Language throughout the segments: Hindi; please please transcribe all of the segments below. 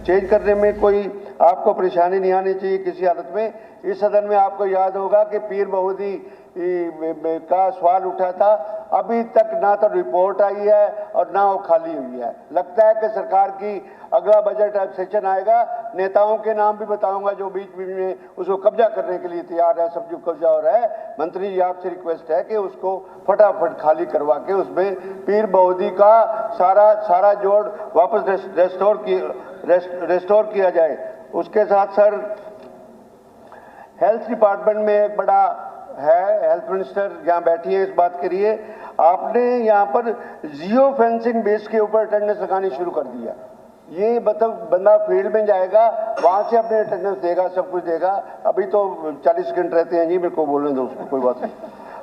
चेंज करने में कोई आपको परेशानी नहीं आनी चाहिए किसी हालत में। इस सदन में आपको याद होगा कि पीर बहुदी का सवाल उठा था, अभी तक ना तो रिपोर्ट आई है और ना वो खाली हुई है। लगता है कि सरकार की अगला बजट सेशन आएगा, नेताओं के नाम भी बताऊंगा जो बीच बीच में उसको कब्जा करने के लिए तैयार है, सब जो कब्जा हो रहा है। मंत्री जी आपसे रिक्वेस्ट है कि उसको फटाफट खाली करवा के उसमें पीर बहुदी का सारा जोड़ वापस रेस्टोर किया जाए। उसके साथ सर हेल्थ डिपार्टमेंट में एक बड़ा है, हेल्थ मिनिस्टर यहाँ बैठी है इस बात के लिए, आपने यहाँ पर जियो फेंसिंग बेस के ऊपर अटेंडेंस लगानी शुरू कर दिया। ये मतलब बंदा फील्ड में जाएगा, वहां से अपने अटेंडेंस देगा, सब कुछ देगा। अभी तो 40 सेकंड रहते हैं जी, मेरे को बोलने दो उसको, कोई बात नहीं।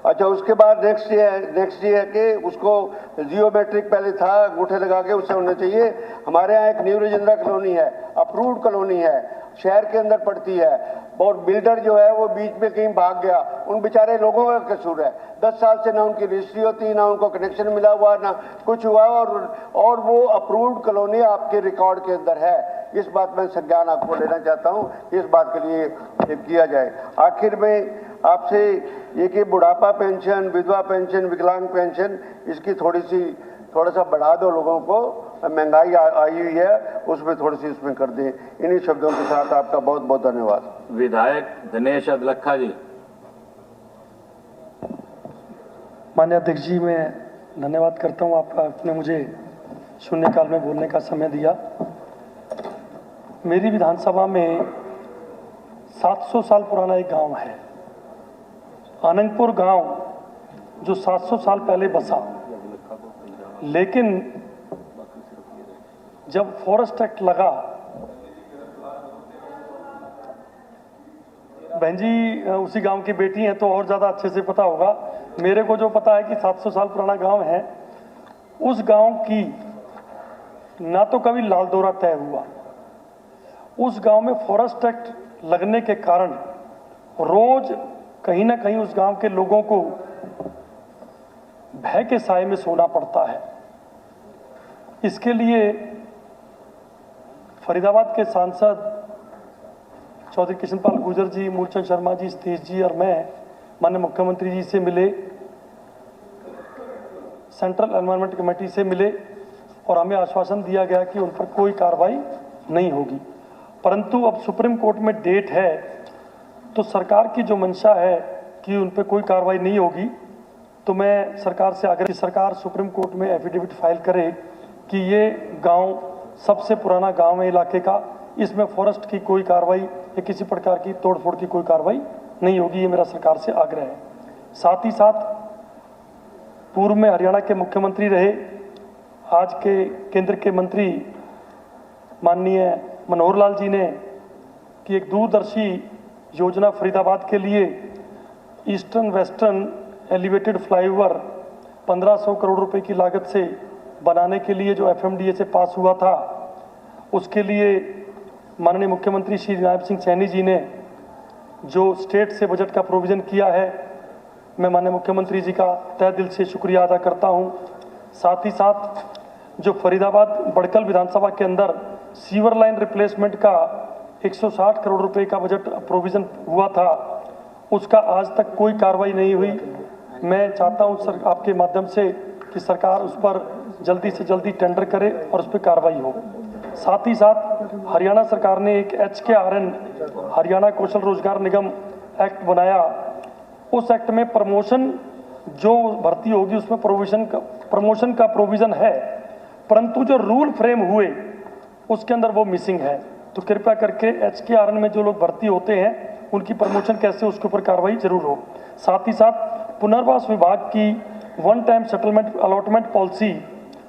अच्छा, उसके बाद नेक्स्ट ये है कि उसको जियोमेट्रिक पहले था अंगूठे लगा के, उससे होना चाहिए। हमारे यहाँ एक न्यू राजेंद्रा कॉलोनी है, अप्रूव्ड कॉलोनी है, शहर के अंदर पड़ती है, और बिल्डर जो है वो बीच में कहीं भाग गया। उन बेचारे लोगों का कसूर है। 10 साल से ना उनकी रजिस्ट्री होती, ना उनको कनेक्शन मिला हुआ, ना कुछ हुआ, और वो अप्रूव्ड कॉलोनी आपके रिकॉर्ड के अंदर है। इस बात में संज्ञान आपको लेना चाहता हूँ, इस बात के लिए किया जाए। आखिर में आपसे ये कि बुढ़ापा पेंशन, विधवा पेंशन, विकलांग पेंशन, इसकी थोड़ा सा बढ़ा दो लोगों को, महंगाई आई हुई है, उसमें थोड़ी सी उसमें कर दें। इन्हीं शब्दों के साथ आपका बहुत बहुत धन्यवाद। विधायक दिनेश अदलखा जी। माननीय अध्यक्ष जी, मैं धन्यवाद करता हूं आपका, आपने मुझे शून्यकाल में बोलने का समय दिया। मेरी विधानसभा में 700 साल पुराना एक गांव है, आनंदपुर गांव, जो 700 साल पहले बसा, लेकिन जब फॉरेस्ट एक्ट लगा, बहन जी उसी गांव की बेटी हैं तो और ज़्यादा अच्छे से पता होगा। मेरे को जो पता है कि 700 साल पुराना गांव है, उस गांव की ना तो कभी लाल दौरा तय हुआ। उस गांव में फॉरेस्ट एक्ट लगने के कारण रोज कहीं ना कहीं उस गांव के लोगों को भय के साए में सोना पड़ता है। इसके लिए फरीदाबाद के सांसद चौधरी कृष्णपाल गुर्जर जी, मूलचंद शर्मा जी, सतीश जी और मैं माननीय मुख्यमंत्री जी से मिले, सेंट्रल एनवायरनमेंट कमेटी से मिले, और हमें आश्वासन दिया गया कि उन पर कोई कार्रवाई नहीं होगी। परंतु अब सुप्रीम कोर्ट में डेट है, तो सरकार की जो मंशा है कि उन पर कोई कार्रवाई नहीं होगी, तो मैं सरकार से आग्रह कि सरकार सुप्रीम कोर्ट में एफिडेविट फाइल करे कि ये गांव सबसे पुराना गांव है इलाके का, इसमें फॉरेस्ट की कोई कार्रवाई या किसी प्रकार की तोड़फोड़ की कोई कार्रवाई नहीं होगी। ये मेरा सरकार से आग्रह है। साथ ही साथ पूर्व में हरियाणा के मुख्यमंत्री रहे, आज के केंद्र के मंत्री माननीय मनोहर लाल जी ने कि एक दूरदर्शी योजना फरीदाबाद के लिए eastern western elevated flyover 1500 crore रुपए की लागत से बनाने के लिए जो FMDA से पास हुआ था, उसके लिए माननीय मुख्यमंत्री श्री नायब सिंह सैनी जी ने जो स्टेट से बजट का प्रोविज़न किया है, मैं माननीय मुख्यमंत्री जी का तहे दिल से शुक्रिया अदा करता हूं। साथ ही साथ जो फरीदाबाद बड़कल विधानसभा के अंदर सीवर लाइन रिप्लेसमेंट का 160 करोड़ रुपए का बजट प्रोविज़न हुआ था, उसका आज तक कोई कार्रवाई नहीं हुई। मैं चाहता हूं सर आपके माध्यम से कि सरकार उस पर जल्दी से जल्दी टेंडर करे और उस पर कार्रवाई हो। साथ ही साथ हरियाणा सरकार ने एक HKRN हरियाणा कौशल रोजगार निगम एक्ट बनाया। उस एक्ट में प्रमोशन जो भर्ती होगी उसमें प्रमोशन का प्रोविज़न है, परंतु जो रूल फ्रेम हुए उसके अंदर वो मिसिंग है। तो कृपया करके HKRN में जो लोग भर्ती होते हैं उनकी प्रमोशन कैसे, उसके ऊपर कार्रवाई जरूर हो। साथ ही साथ पुनर्वास विभाग की one time settlement allotment policy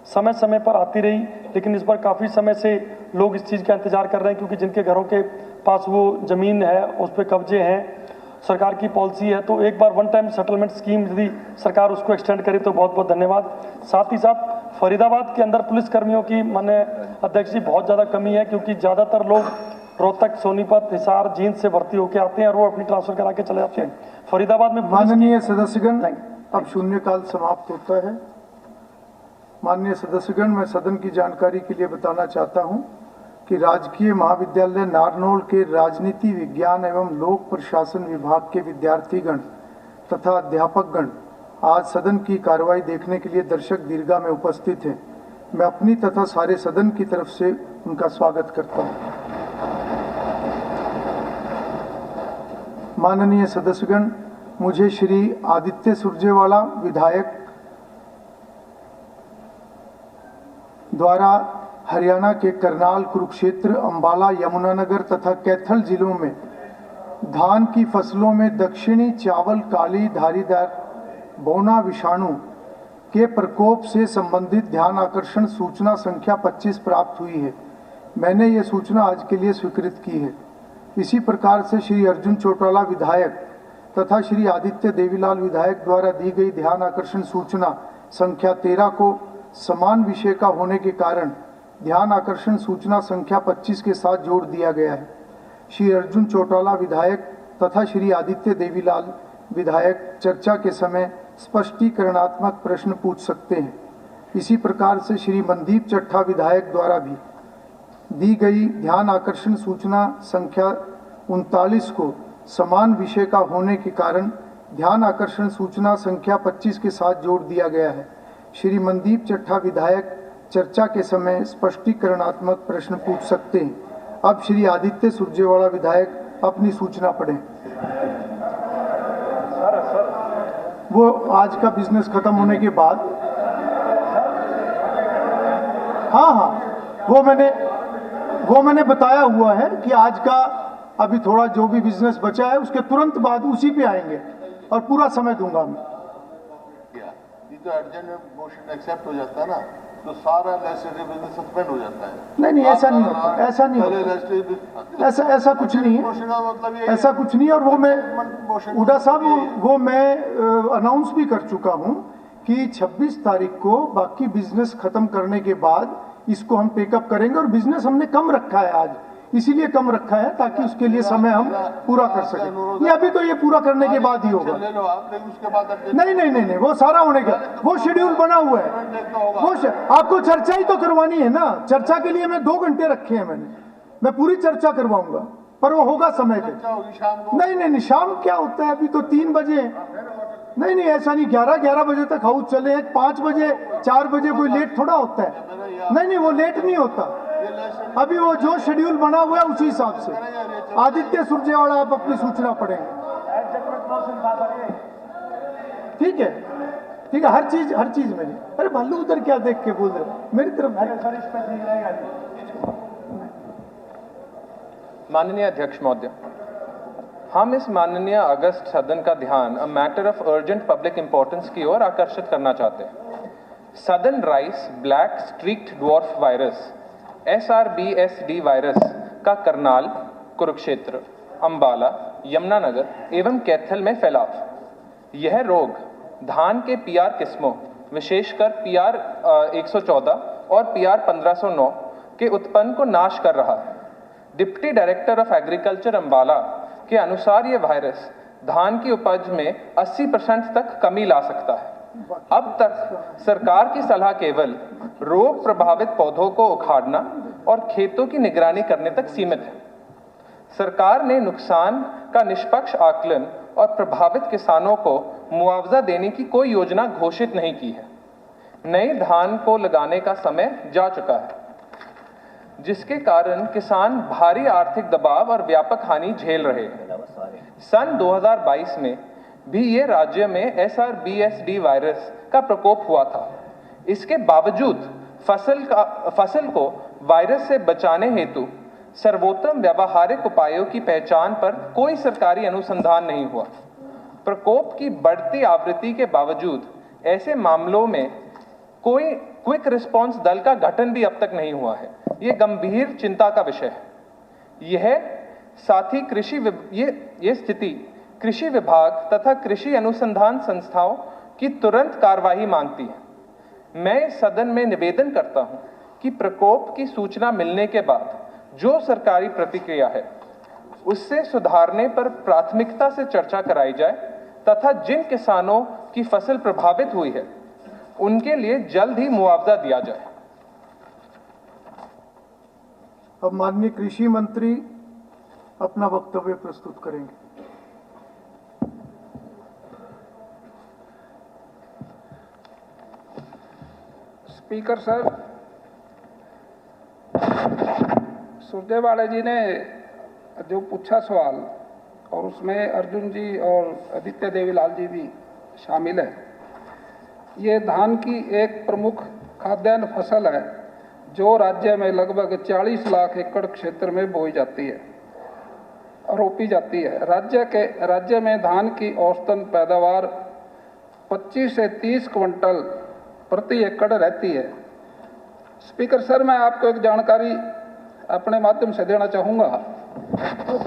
समय समय पर आती रही, लेकिन इस बार काफ़ी समय से लोग इस चीज़ का इंतजार कर रहे हैं, क्योंकि जिनके घरों के पास वो ज़मीन है उस पर कब्जे हैं, सरकार की पॉलिसी है। तो एक बार वन टाइम सेटलमेंट स्कीम यदि सरकार उसको एक्सटेंड करे तो बहुत बहुत धन्यवाद। साथ ही साथ फरीदाबाद के अंदर पुलिसकर्मियों की माननीय अध्यक्ष जी बहुत ज़्यादा कमी है, क्योंकि ज़्यादातर लोग रोहतक, सोनीपत, हिसार, जींद से भर्ती होकर आते हैं और वो अपनी ट्रांसफर करा के चले जाते हैं। फरीदाबाद में माननीय सदस्यगण, अब शून्यकाल समाप्त होता है। माननीय सदस्यगण, मैं सदन की जानकारी के लिए बताना चाहता हूं कि राजकीय महाविद्यालय नारनौल के राजनीति विज्ञान एवं लोक प्रशासन विभाग के विद्यार्थीगण तथा अध्यापकगण आज सदन की कार्रवाई देखने के लिए दर्शक दीर्घा में उपस्थित हैं। मैं अपनी तथा सारे सदन की तरफ से उनका स्वागत करता हूं। माननीय सदस्यगण, मुझे श्री आदित्य सुरजेवाला विधायक द्वारा हरियाणा के करनाल, कुरुक्षेत्र, अंबाला, यमुनानगर तथा कैथल जिलों में धान की फसलों में दक्षिणी चावल काली धारीदार बौना विषाणु के प्रकोप से संबंधित ध्यान आकर्षण सूचना संख्या 25 प्राप्त हुई है। मैंने ये सूचना आज के लिए स्वीकृत की है। इसी प्रकार से श्री अर्जुन चौटाला विधायक तथा श्री आदित्य देवीलाल विधायक द्वारा दी गई ध्यान आकर्षण सूचना संख्या 13 को समान विषय का होने के कारण ध्यान आकर्षण सूचना संख्या 25 के साथ जोड़ दिया गया है। श्री अर्जुन चौटाला विधायक तथा श्री आदित्य देवीलाल विधायक चर्चा के समय स्पष्टीकरणात्मक प्रश्न पूछ सकते हैं। इसी प्रकार से श्री मनदीप चट्ठा विधायक द्वारा भी दी गई ध्यान आकर्षण सूचना संख्या 39 को समान विषय का होने के कारण ध्यान आकर्षण सूचना संख्या 25 के साथ जोड़ दिया गया है। श्री मनदीप चट्ठा विधायक चर्चा के समय स्पष्टीकरणात्मक प्रश्न पूछ सकते हैं। अब श्री आदित्य सुरजेवाला विधायक अपनी सूचना पढ़ें। वो आज का बिजनेस खत्म होने के बाद, हाँ, वो मैंने बताया हुआ है कि आज का अभी थोड़ा जो भी बिजनेस बचा है उसके तुरंत बाद उसी पे आएंगे और पूरा समय दूंगा मैं। ये तो अर्जेंट मोशन एक्सेप्ट हो जाता है ना, तो सारा लेजिस्लेटिव बिजनेस सस्पेंड हो जाता है। नहीं, ऐसा नहीं होता, ऐसा नहीं होता, ऐसा कुछ नहीं है, मतलब ऐसा कुछ नहीं है। और वो मैं हुड्डा साहब, वो मैं अनाउंस भी कर चुका हूं कि 26 तारीख को बाकी बिजनेस खत्म करने के बाद इसको हम टेकअप करेंगे। और बिजनेस हमने कम रखा है आज, इसीलिए कम रखा है ताकि उसके लिए समय हम पूरा कर सकें। नहीं, अभी तो ये पूरा करने के बाद ही होगा। नहीं, वो सारा होने का वो शेड्यूल बना हुआ है। वो आपको चर्चा ही तो करवानी है ना, चर्चा के लिए मैं 2 घंटे रखे हैं मैं पूरी चर्चा करवाऊंगा, पर वो होगा समय पे। नहीं, शाम क्या होता है, अभी तो 3 बजे। नहीं, ऐसा नहीं, 11 बजे तक हाउस चले, 5 बजे 4 बजे कोई लेट थोड़ा होता है। नहीं, वो लेट नहीं होता। अभी वो जो शेड्यूल बना हुआ है उसी हिसाब से। आदित्य सुरजेवाला, आप अपनी सूचना पढ़ेंगे। ठीक है, हर चीज मैंने। अरे भालू उधर क्या देख के बोल रहे, मेरी तरफ। माननीय अध्यक्ष महोदय, हम इस माननीय अगस्त सदन का ध्यान a matter of urgent public importance की ओर आकर्षित करना चाहते हैं। Southern rice black streaked dwarf virus SRBSD virus का करनाल, कुरुक्षेत्र, अंबाला, यमुनानगर एवं कैथल में फैलाव। यह रोग धान के PR किस्मों, विशेषकर PR 114 और PR 1509 के उत्पन्न को नाश कर रहा है। Deputy director of agriculture Ambala के अनुसार यह वायरस धान की उपज में 80% तक कमी ला सकता है। अब तक सरकार की सलाह केवल रोग प्रभावित पौधों को उखाड़ना और खेतों की निगरानी करने तक सीमित है। सरकार ने नुकसान का निष्पक्ष आकलन और प्रभावित किसानों को मुआवजा देने की कोई योजना घोषित नहीं की है। नए धान को लगाने का समय जा चुका है, जिसके कारण किसान भारी आर्थिक दबाव और व्यापक हानि झेल रहे हैं। सन 2022 में भी ये राज्य में SRBSD वायरस का प्रकोप हुआ था। इसके बावजूद फसल को वायरस से बचाने हेतु सर्वोत्तम व्यावहारिक उपायों की पहचान पर कोई सरकारी अनुसंधान नहीं हुआ। प्रकोप की बढ़ती आवृत्ति के बावजूद ऐसे मामलों में कोई क्विक रिस्पांस दल का गठन भी अब तक नहीं हुआ है। ये गंभीर चिंता का विषय है। साथ ही ये स्थिति कृषि विभाग तथा कृषि अनुसंधान संस्थाओं की तुरंत कार्यवाही मांगती है। मैं इस सदन में निवेदन करता हूं कि प्रकोप की सूचना मिलने के बाद जो सरकारी प्रतिक्रिया है उससे सुधारने पर प्राथमिकता से चर्चा कराई जाए तथा जिन किसानों की फसल प्रभावित हुई है उनके लिए जल्द ही मुआवजा दिया जाए। अब माननीय कृषि मंत्री अपना वक्तव्य प्रस्तुत करेंगे। स्पीकर सर, सुरजेवाला जी ने जो पूछा सवाल और उसमें अर्जुन जी और आदित्य देवीलाल जी भी शामिल है। ये धान की एक प्रमुख खाद्यान्न फसल है जो राज्य में लगभग 40 लाख एकड़ क्षेत्र में बोई जाती है, रोपी जाती है। राज्य में धान की औसतन पैदावार 25 से 30 क्विंटल प्रति एकड़ रहती है। स्पीकर सर, मैं आपको एक जानकारी अपने माध्यम से देना चाहूँगा। तो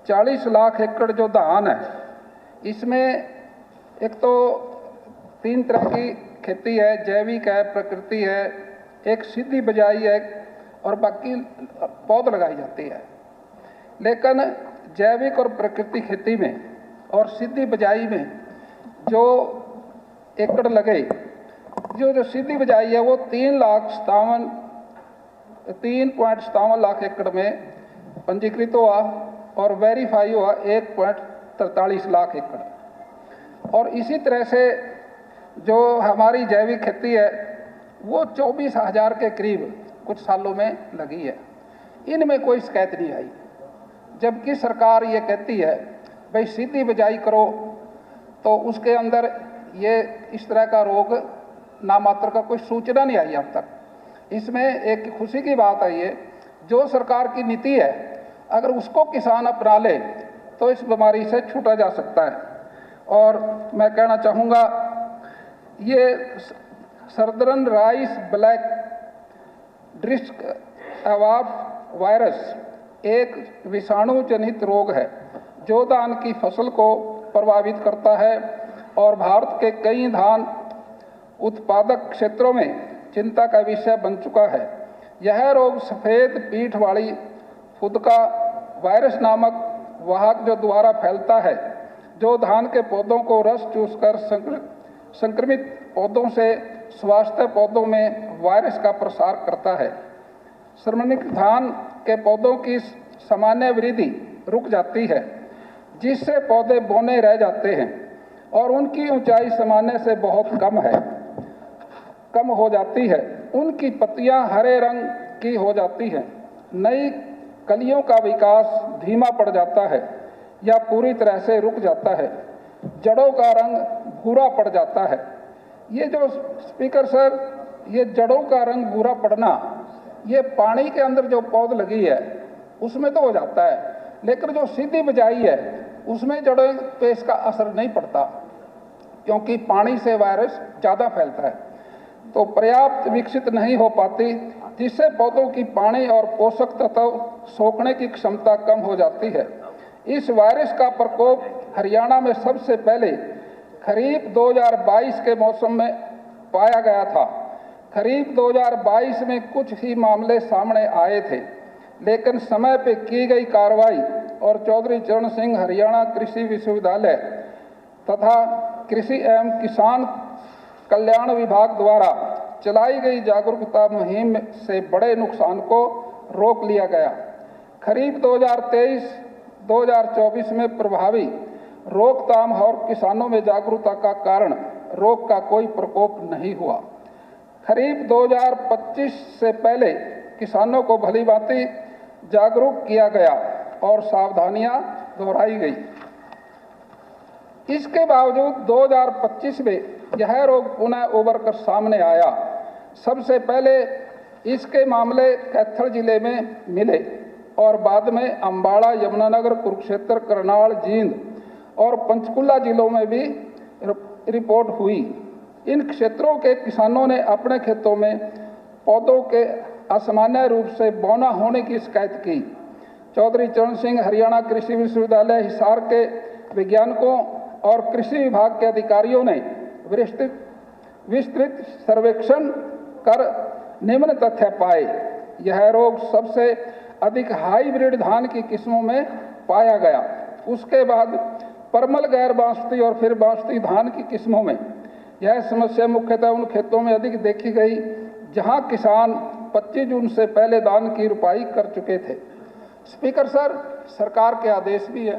40 लाख एकड़ जो धान है, इसमें एक तो 3 तरह की खेती है, जैविक है, प्रकृति है, एक सीधी बिजाई है और बाकी पौध लगाई जाती है। लेकिन जैविक और प्रकृति खेती में और सीधी बिजाई में जो एकड़ लगे, जो सीधी बिजाई है वो 3.57 लाख एकड़ में पंजीकृत हुआ और वेरीफाई हुआ 1.43 लाख एकड़। और इसी तरह से जो हमारी जैविक खेती है वो 24,000 के करीब कुछ सालों में लगी है। इनमें कोई शिकायत नहीं आई, जबकि सरकार ये कहती है भाई सीधी बिजाई करो, तो उसके अंदर ये इस तरह का रोग नामात्र का कोई सूचना नहीं आई अब तक। इसमें एक खुशी की बात है, ये जो सरकार की नीति है अगर उसको किसान अपना ले तो इस बीमारी से छूटा जा सकता है। और मैं कहना चाहूँगा, ये southern rice black ड्रिस्क award virus एक विषाणु जनित रोग है जो धान की फसल को प्रभावित करता है और भारत के कई धान उत्पादक क्षेत्रों में चिंता का विषय बन चुका है। यह रोग सफ़ेद पीठ वाली फुदका वायरस नामक वाहक जो द्वारा फैलता है, जो धान के पौधों को रस चूसकर संक्रमित पौधों से स्वास्थ्य पौधों में वायरस का प्रसार करता है। संक्रमित धान के पौधों की सामान्य वृद्धि रुक जाती है, जिससे पौधे बौने रह जाते हैं और उनकी ऊंचाई सामान्य से बहुत कम हो जाती है। उनकी पत्तियां हरे रंग की हो जाती हैं। नई कलियों का विकास धीमा पड़ जाता है या पूरी तरह से रुक जाता है। जड़ों का रंग भूरा पड़ जाता है। ये जो स्पीकर सर, ये जड़ों का रंग भूरा पड़ना, ये पानी के अंदर जो पौध लगी है उसमें तो हो जाता है, लेकिन जो सीधी बिजाई है उसमें जड़ों पे इसका असर नहीं पड़ता, क्योंकि पानी से वायरस ज़्यादा फैलता है, तो पर्याप्त विकसित नहीं हो पाती, जिससे पौधों की पानी और पोषक तत्व सोखने की क्षमता कम हो जाती है। इस वायरस का प्रकोप हरियाणा में सबसे पहले खरीफ 2022 के मौसम में पाया गया था। खरीफ 2022 में कुछ ही मामले सामने आए थे, लेकिन समय पर की गई कार्रवाई और चौधरी चरण सिंह हरियाणा कृषि विश्वविद्यालय तथा कृषि एवं किसान कल्याण विभाग द्वारा चलाई गई जागरूकता मुहिम से बड़े नुकसान को रोक लिया गया। खरीफ 2023-2024 में प्रभावी रोकथाम और किसानों में जागरूकता का कारण रोग का कोई प्रकोप नहीं हुआ। खरीफ 2025 से पहले किसानों को भलीभांति जागरूक किया गया और सावधानियां दोहराई गई। इसके बावजूद 2025 में यह रोग पुनः उभर कर सामने आया। सबसे पहले इसके मामले कैथल जिले में मिले और बाद में अम्बाड़ा, यमुनानगर, कुरुक्षेत्र, करनाल, जींद और पंचकुला जिलों में भी रिपोर्ट हुई। इन क्षेत्रों के किसानों ने अपने खेतों में पौधों के असामान्य रूप से बौना होने की शिकायत की। चौधरी चरण सिंह हरियाणा कृषि विश्वविद्यालय हिसार के वैज्ञानिकों और कृषि विभाग के अधिकारियों ने विस्तृत सर्वेक्षण कर निम्न तथ्य पाए। यह रोग सबसे अधिक हाईब्रिड धान की किस्मों में पाया गया, उसके बाद परमल, गैर बासमती और फिर बासमती धान की किस्मों में। यह समस्या मुख्यतः उन खेतों में अधिक देखी गई जहां किसान 25 जून से पहले धान की रुपाई कर चुके थे। स्पीकर सर, सरकार के आदेश भी है,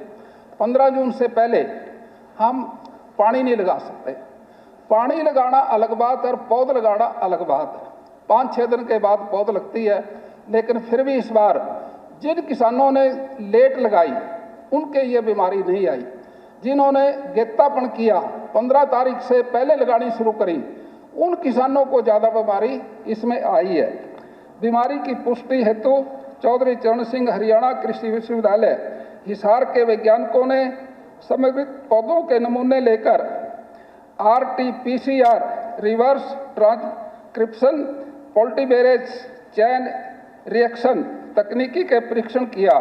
15 जून से पहले हम पानी नहीं लगा सकते। पानी लगाना अलग बात है और पौध लगाना अलग बात है। 5-6 दिन के बाद पौध लगती है, लेकिन फिर भी इस बार जिन किसानों ने लेट लगाई उनके ये बीमारी नहीं आई। जिन्होंने गेत्तापन किया, 15 तारीख से पहले लगानी शुरू करी, उन किसानों को ज़्यादा बीमारी इसमें आई है। बीमारी की पुष्टि हेतु चौधरी चरण सिंह हरियाणा कृषि विश्वविद्यालय हिसार के वैज्ञानिकों ने समग्रित पौधों के नमूने लेकर RT-PCR reverse transcription polymerase chain reaction तकनीकी के परीक्षण किया।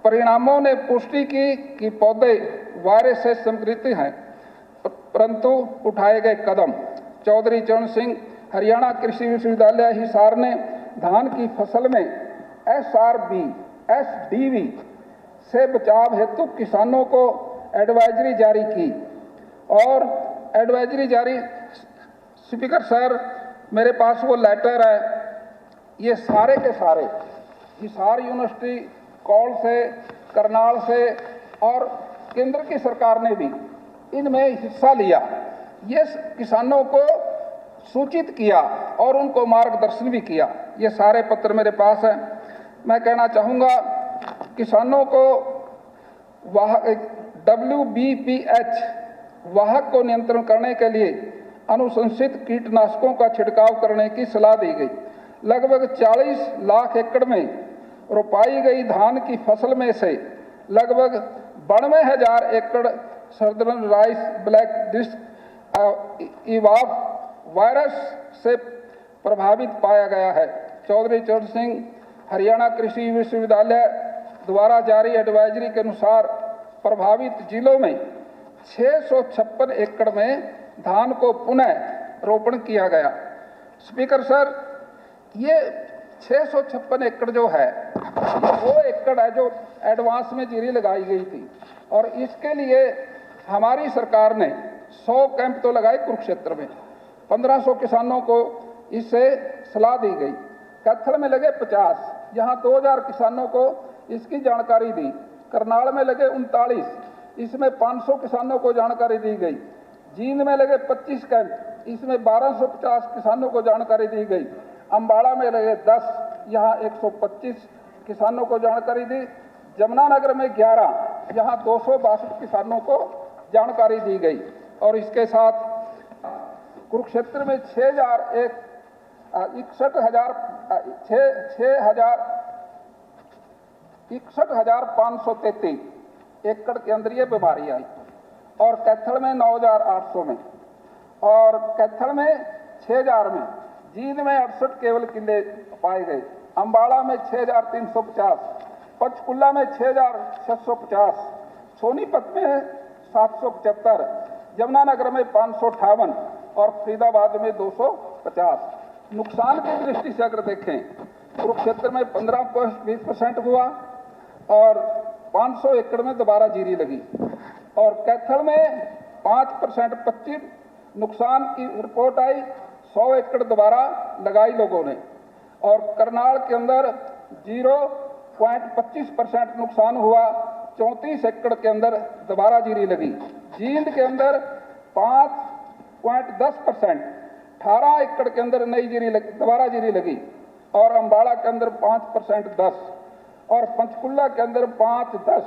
परिणामों ने पुष्टि की कि पौधे वायरस से संक्रमित हैं, परंतु उठाए गए कदम। चौधरी चरण सिंह हरियाणा कृषि विश्वविद्यालय हिसार ने धान की फसल में SRB, SDV से बचाव हेतु किसानों को एडवाइजरी जारी की और एडवाइजरी जारी, स्पीकर सर मेरे पास वो लेटर है, ये सारे के सारे हिसार यूनिवर्सिटी, कौल से, करनाल से और केंद्र की सरकार ने भी इनमें हिस्सा लिया। ये किसानों को सूचित किया और उनको मार्गदर्शन भी किया। ये सारे पत्र मेरे पास हैं। मैं कहना चाहूँगा किसानों को WBPH वाहक को नियंत्रण करने के लिए अनुशंसित कीटनाशकों का छिड़काव करने की सलाह दी गई। लगभग 40 लाख एकड़ में रोपाई गई धान की फसल में से लगभग 92,000 एकड़ southern rice black disc इवाफ virus से प्रभावित पाया गया है। चौधरी चरण सिंह हरियाणा कृषि विश्वविद्यालय द्वारा जारी एडवाइजरी के अनुसार प्रभावित जिलों में 656 एकड़ में धान को पुनः रोपण किया गया। स्पीकर सर, ये 656 एकड़ जो है वो एकड़ है जो एडवांस में जीरी लगाई गई थी और इसके लिए हमारी सरकार ने 100 कैंप तो लगाए कुरुक्षेत्र में, 1500 किसानों को इससे सलाह दी गई। कैथल में लगे 50, यहाँ 2000 किसानों को इसकी जानकारी दी। करनाल में लगे 39, इसमें 500 किसानों को जानकारी दी गई। जींद में लगे 25 कैंप, इसमें 1250 किसानों को जानकारी दी गई। अम्बाड़ा में लगे 10, यहाँ 125 किसानों को जानकारी दी। जमुनानगर में 11, यहाँ 262 किसानों को जानकारी दी गई। और इसके साथ कुरुक्षेत्र में 61,533 एकड़ के अंदर ये बीमारी आई और कैथल में 9,800 में और कैथल में 6,000 में, जींद में 68 केवल किले पाए गए, अम्बाड़ा में 6,350, पंचकुला में 6,650, सोनीपत में 775, जमुनानगर में 558 और फरीदाबाद में 250। नुकसान की दृष्टि से अगर देखें, कुरुक्षेत्र में 15-20% हुआ और 500 एकड़ में दोबारा जीरी लगी और कैथल में 5% 25 नुकसान की रिपोर्ट आई, 100 एकड़ दोबारा लगाई लोगों ने। और करनाल के अंदर 0.25% नुकसान हुआ, 34 एकड़ के अंदर दोबारा जीरी लगी। जींद के अंदर 5.10%, 18 एकड़ के अंदर नई जीरी दोबारा जीरी लगी और अम्बाड़ा के अंदर 5% 10 और पंचकुला के अंदर 5-10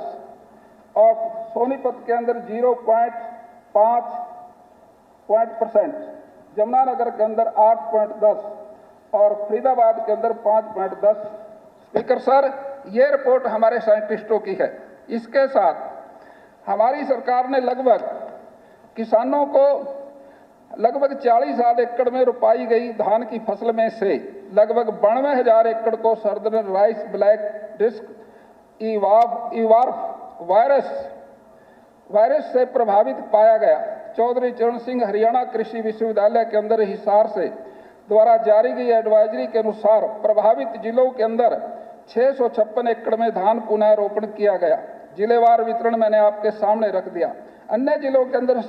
और सोनीपत के अंदर 0.5%, जमुनानगर के अंदर 8.10 और फरीदाबाद के अंदर 5.10। स्पीकर सर, ये रिपोर्ट हमारे साइंटिस्टों की है। इसके साथ हमारी सरकार ने लगभग किसानों को लगभग 40,000 एकड़ में रोपाई गई धान की फसल में से लगभग 92,000 एकड़ को southern rice black disc इवाफ virus से प्रभावित पाया गया। चौधरी चरण सिंह हरियाणा कृषि विश्वविद्यालय के अंदर हिसार से द्वारा जारी गई एडवाइजरी के अनुसार प्रभावित जिलों के अंदर 656 एकड़ में धान पुनः रोपण किया गया। जिलेवार वितरण मैंने आपके सामने रख दिया। अन्य जिलों के अंदर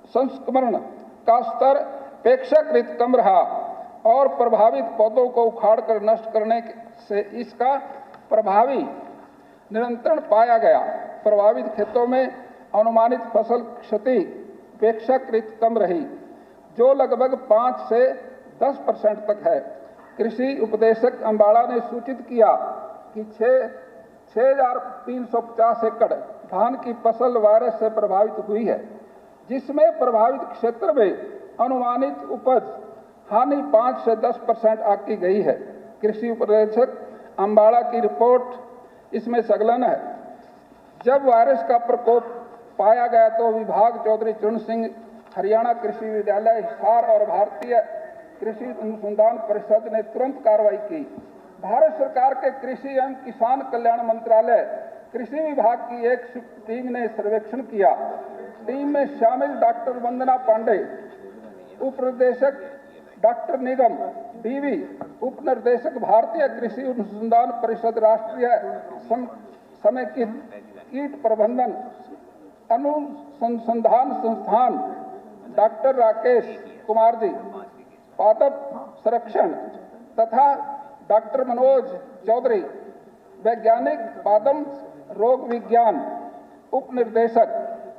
संस्करण का स्तर अपेक्षाकृत कम रहा और प्रभावित पौधों को उखाड़कर नष्ट करने से इसका प्रभावी नियंत्रण पाया गया। प्रभावित खेतों में अनुमानित फसल क्षति अपेक्षाकृत कम रही, जो लगभग 5 से 10% तक है। कृषि उपदेशक अंबाला ने सूचित किया कि 6,350 एकड़ धान की फसल वायरस से प्रभावित हुई है, जिसमें प्रभावित क्षेत्र में अनुमानित उपज हानि 5 से 10% आंकी गई है। कृषि उपदेशक अंबाला की रिपोर्ट इसमें संलग्न है। जब वायरस का प्रकोप पाया गया तो विभाग चौधरी चरण सिंह, हरियाणा कृषि विद्यालय हिसार और भारतीय कृषि अनुसंधान परिषद ने तुरंत कार्रवाई की। भारत सरकार के कृषि एवं किसान कल्याण मंत्रालय कृषि विभाग की एक टीम ने सर्वेक्षण किया। टीम में शामिल डॉक्टर वंदना पांडे, उप निदेशक डॉक्टर निगम डीवी, उप निर्देशक भारतीय कृषि अनुसंधान परिषद, राष्ट्रीय समेकित कीट प्रबंधन अनुसंधान संस्थान डॉक्टर राकेश कुमार जी, पादप संरक्षण तथा डॉक्टर मनोज चौधरी, वैज्ञानिक पादम रोग विज्ञान उप निर्देशक,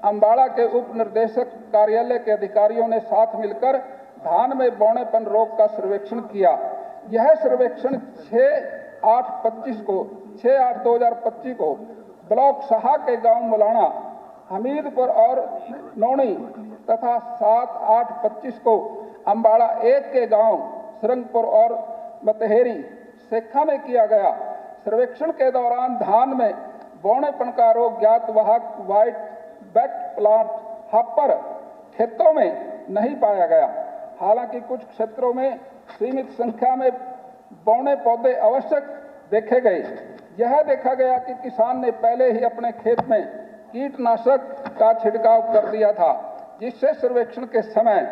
अंबाला के उप निर्देशक कार्यालय के अधिकारियों ने साथ मिलकर धान में बौनेपन रोग का सर्वेक्षण किया। यह सर्वेक्षण 6/8/2025 को ब्लॉक शाह के गांव मलाना, हमीदपुर और नौनी तथा 7/8/25 को अंबाला 1 के गांव सरंगपुर और मतहेरी सेखा में किया गया। सर्वेक्षण के दौरान धान में बौनेपन का रोग ज्ञात वाहक व्हाइट बैक प्लांट हॉपर खेतों में नहीं पाया गया। हालांकि कुछ क्षेत्रों में सीमित संख्या में बौने पौधे आवश्यक देखे गए। यह देखा गया कि किसान ने पहले ही अपने खेत में कीटनाशक का छिड़काव कर दिया था, जिससे सर्वेक्षण के समय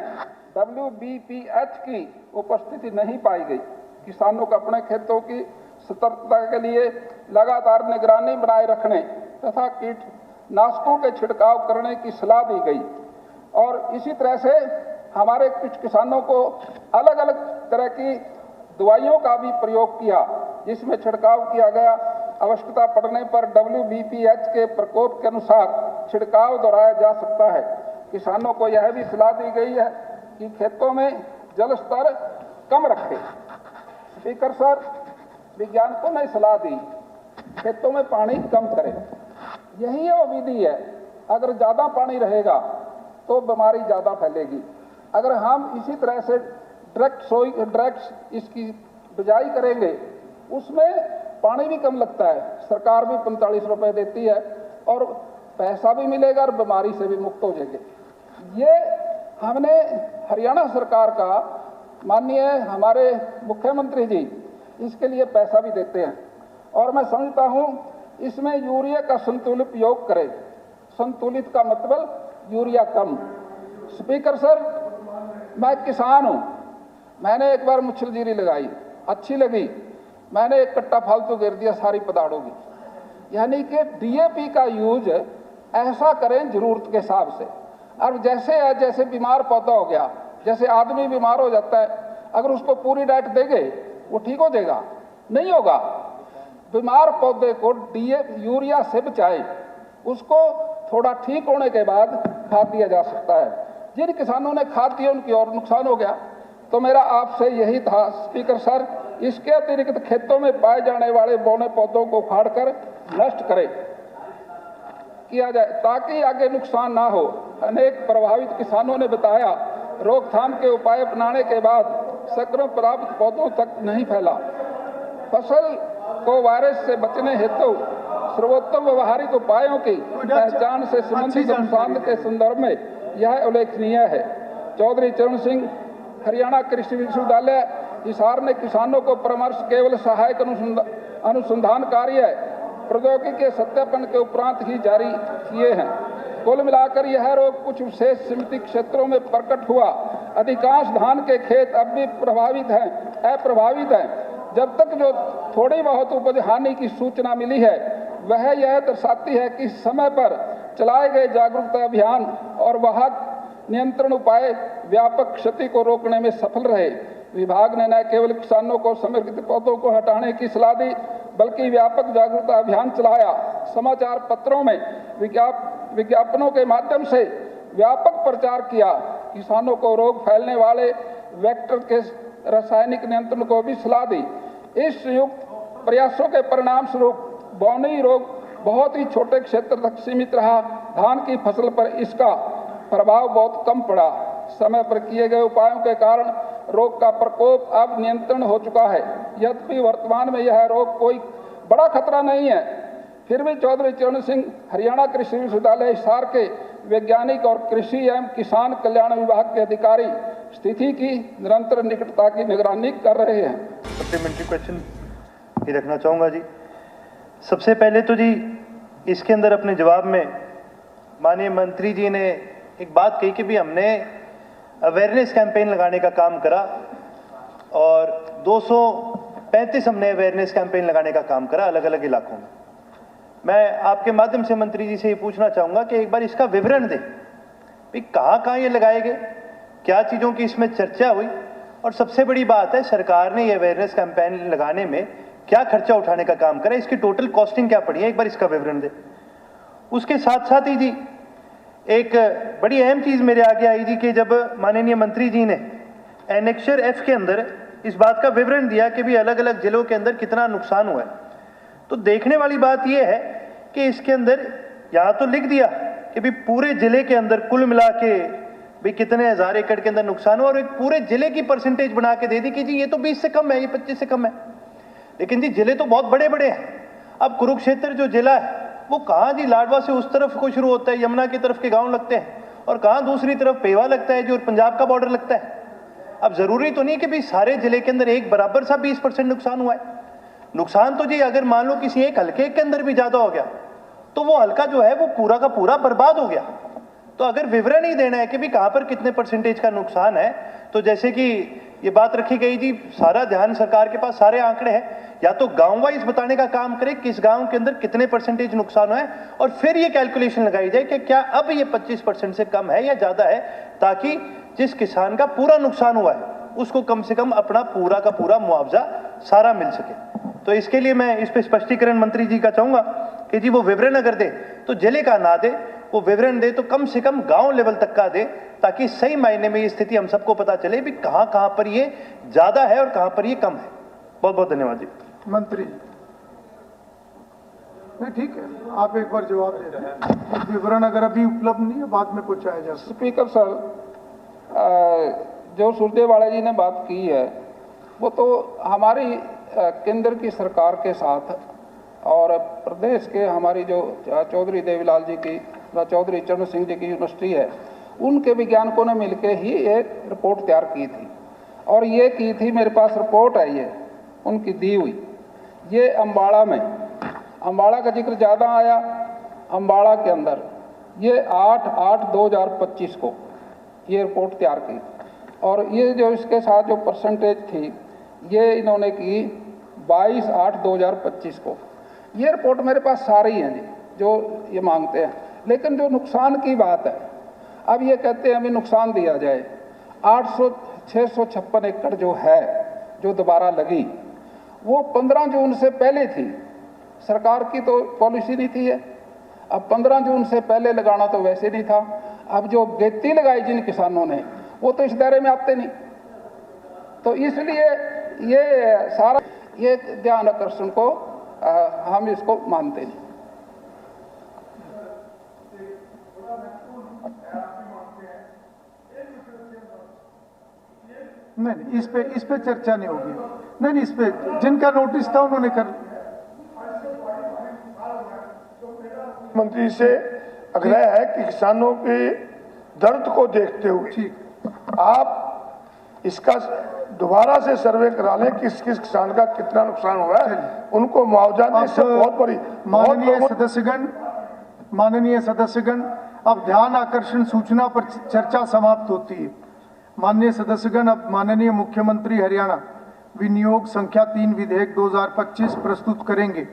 WBPH की उपस्थिति नहीं पाई गई। किसानों को अपने खेतों की सतर्कता के लिए लगातार निगरानी बनाए रखने तथा कीटनाशकों के छिड़काव करने की सलाह दी गई। और इसी तरह से हमारे कुछ किसानों को अलग अलग तरह की दवाइयों का भी प्रयोग किया, जिसमें छिड़काव किया गया। आवश्यकता पड़ने पर WBPH के प्रकोप के अनुसार छिड़काव दोहराया जा सकता है। किसानों को यह भी सलाह दी गई है कि खेतों में जल स्तर कम रखें। स्पीकर सर, वैज्ञानिकों ने सलाह दी खेतों में पानी कम करें। यही वो विधि है। अगर ज़्यादा पानी रहेगा तो बीमारी ज़्यादा फैलेगी। अगर हम इसी तरह से डायरेक्ट इसकी बिजाई करेंगे, उसमें पानी भी कम लगता है, सरकार भी 45 रुपए देती है और पैसा भी मिलेगा और बीमारी से भी मुक्त हो जाएंगे। ये हमने हरियाणा सरकार का माननीय हमारे मुख्यमंत्री जी इसके लिए पैसा भी देते हैं और मैं समझता हूँ इसमें यूरिया का संतुलित उपयोग करें। संतुलित का मतलब यूरिया कम। स्पीकर सर, मैं किसान हूँ। मैंने एक बार मुच्छलजीरी लगाई, अच्छी लगी, मैंने एक कट्टा फालतू गिर दिया सारी पदाड़ों की। यानी कि DAP का यूज ऐसा करें जरूरत के हिसाब से। अब जैसे बीमार पौधा हो गया, जैसे आदमी बीमार हो जाता है, अगर उसको पूरी डाइट देंगे वो ठीक हो जाएगा? नहीं होगा। बीमार पौधे को यूरिया से बचाए, उसको थोड़ा ठीक होने के बाद खाद दिया जा सकता है। जिन किसानों ने खाद दिया उनकी और नुकसान हो गया। तो मेरा आपसे यही था स्पीकर सर, इसके अतिरिक्त खेतों में पाए जाने वाले बौने पौधों को उखाड़कर नष्ट किया जाए ताकि आगे नुकसान ना हो। अनेक प्रभावित किसानों ने बताया रोकथाम के उपाय अपनाने के बाद संक्रमण प्रभावित पौधों तक नहीं फैला। फसल को वायरस से बचने हेतु सर्वोत्तम व्यवहारिक उपायों की पहचान से संबंधित नुकसान के संदर्भ में यह उल्लेखनीय है। चौधरी चरण सिंह, हरियाणा कृषि विश्वविद्यालय हिसार ने किसानों को परामर्श केवल सहायक अनुसंधान कार्य प्रौद्योगिकी के सत्यापन के उपरांत ही जारी किए हैं। कुल मिलाकर यह रोग कुछ विशेष सीमित क्षेत्रों में प्रकट हुआ। अधिकांश धान के खेत अब भी अप्रभावित हैं। जब तक जो थोड़ी बहुत उपज हानि की सूचना मिली है वह यह दर्शाती है कि समय पर चलाए गए जागरूकता अभियान और वाहक नियंत्रण उपाय व्यापक क्षति को रोकने में सफल रहे। विभाग ने न केवल किसानों को समर्पित पौधों को हटाने की सलाह दी, बल्कि व्यापक जागरूकता अभियान चलाया। समाचार पत्रों में विज्ञापनों के माध्यम से व्यापक प्रचार किया। किसानों को रोग फैलने वाले वेक्टर के रासायनिक नियंत्रण को भी सलाह दी। इस संयुक्त प्रयासों के परिणाम स्वरूप बौनी रोग बहुत ही छोटे क्षेत्र तक सीमित रहा। धान की फसल पर इसका प्रभाव बहुत कम पड़ा। समय पर किए गए उपायों के कारण रोग का प्रकोप अब नियंत्रण हो चुका है। यद्यपि वर्तमान में यह रोग कोई बड़ा खतरा नहीं है, फिर भी चौधरी चरण सिंह हरियाणा कृषि विश्वविद्यालय हिसार के वैज्ञानिक और कृषि एवं किसान कल्याण विभाग के अधिकारी स्थिति की निरंतर निकटता की निगरानी कर रहे हैं। सप्लीमेंट्री क्वेश्चन ही रखना चाहूँगा जी। सबसे पहले तो जी इसके अंदर अपने जवाब में माननीय मंत्री जी ने एक बात कही कि भी हमने अवेयरनेस कैंपेन लगाने का काम करा और 235 हमने अवेयरनेस कैंपेन लगाने का काम करा अलग अलग इलाकों में। मैं आपके माध्यम से मंत्री जी से ये पूछना चाहूँगा कि एक बार इसका विवरण दें, भाई कहाँ ये लगाए गए, क्या चीज़ों की इसमें चर्चा हुई, और सबसे बड़ी बात है सरकार ने ये अवेयरनेस कैंपेन लगाने में क्या खर्चा उठाने का काम करा, इसकी टोटल कॉस्टिंग क्या पड़ी है, एक बार इसका विवरण दें। उसके साथ साथ ही जी एक बड़ी अहम चीज़ मेरे आगे आई जी कि जब माननीय मंत्री जी ने एनेक्चर F के अंदर इस बात का विवरण दिया कि भी अलग अलग जिलों के अंदर कितना नुकसान हुआ है, तो देखने वाली बात यह है कि इसके अंदर यहाँ तो लिख दिया कि भी पूरे जिले के अंदर कुल मिला के भी कितने हज़ार एकड़ के अंदर नुकसान हुआ, और एक पूरे जिले की परसेंटेज बना के दे दी कि जी ये तो 20 से कम है, ये 25 से कम है। लेकिन जी जिले तो बहुत बड़े बड़े हैं। अब कुरुक्षेत्र जो जिला है वो कहाँ जी लाडवा से उस तरफ को शुरू होता है, यमुना की तरफ के गांव लगते हैं, और कहाँ दूसरी तरफ पेवा लगता है जो पंजाब का बॉर्डर लगता है। अब जरूरी तो नहीं कि भी सारे जिले के अंदर एक बराबर सा 20% नुकसान हुआ है। नुकसान तो जी अगर मान लो किसी एक हल्के के अंदर भी ज्यादा हो गया तो वो हल्का जो है वो पूरा का पूरा बर्बाद हो गया। तो अगर विवरण ही देना है कि भी कहाँ पर कितने परसेंटेज का नुकसान है, तो जैसे कि ये बात रखी गई जी, सारा ध्यान सरकार के पास सारे आंकड़े हैं, या तो गांव वाइज बताने का काम करे किस गांव के अंदर कितने परसेंटेज नुकसान है, और फिर ये कैलकुलेशन लगाई जाए कि क्या अब ये 25% से कम है या ज्यादा है, ताकि जिस किसान का पूरा नुकसान हुआ है उसको कम से कम अपना पूरा का पूरा मुआवजा सारा मिल सके। तो इसके लिए मैं इस पे स्पष्टीकरण मंत्री जी का चाहूंगा कि जी वो विवरण अगर दे तो जिले का ना दे, वो विवरण दे तो कम से कम गांव लेवल तक का दे, ताकि सही मायने में ये स्थिति हम सबको पता चले भी कहां कहां पर ये ज्यादा है और कहां पर ये कम है। बहुत बहुत धन्यवाद जी। मंत्री नहीं, ठीक है, आप एक बार जवाब दे दें। विवरण अगर अभी उपलब्ध नहीं है बाद में पहुंचाया जा सकता। स्पीकर सर, जो सुरजेवाला जी ने बात की है वो तो हमारी केंद्र की सरकार के साथ और प्रदेश के हमारी जो चौधरी देवीलाल जी की चौधरी चरण सिंह जी की यूनिवर्सिटी है उनके वैज्ञानिकों ने मिलकर ही एक रिपोर्ट तैयार की थी, और ये की थी, मेरे पास रिपोर्ट है ये उनकी दी हुई। ये अम्बाड़ा का जिक्र ज़्यादा आया। अम्बाड़ा के अंदर ये 8/8/2025 को ये रिपोर्ट तैयार की, और ये जो इसके साथ जो परसेंटेज थी ये इन्होंने की 22/8/2025 को। ये रिपोर्ट मेरे पास सारी हैं जी जो ये मांगते हैं। लेकिन जो नुकसान की बात है, अब ये कहते हैं अभी नुकसान दिया जाए। 656 एकड़ जो है जो दोबारा लगी वो 15 जून से पहले थी, सरकार की तो पॉलिसी नहीं थी है। अब 15 जून से पहले लगाना तो वैसे नहीं था। अब जो गेती लगाई जिन किसानों ने वो तो इस दायरे में आते नहीं, तो इसलिए ये सारा ये ध्यान आकर्षण को हम इसको मानते नहीं। नहीं, इस पे चर्चा नहीं होगी। नहीं, इस पे जिनका नोटिस था उन्होंने कर। मंत्री से आग्रह है कि किसानों के दर्द को देखते हुए आप इसका दोबारा से सर्वे करा लें किस किस किसान का कितना नुकसान हुआ है, उनको मुआवजा देने से बहुत बड़ी। माननीय सदस्यगण, अब ध्यान आकर्षण सूचना पर चर्चा समाप्त होती है। माननीय सदस्यगण, अब माननीय मुख्यमंत्री हरियाणा विनियोग संख्या 3 विधेयक 2025 प्रस्तुत करेंगे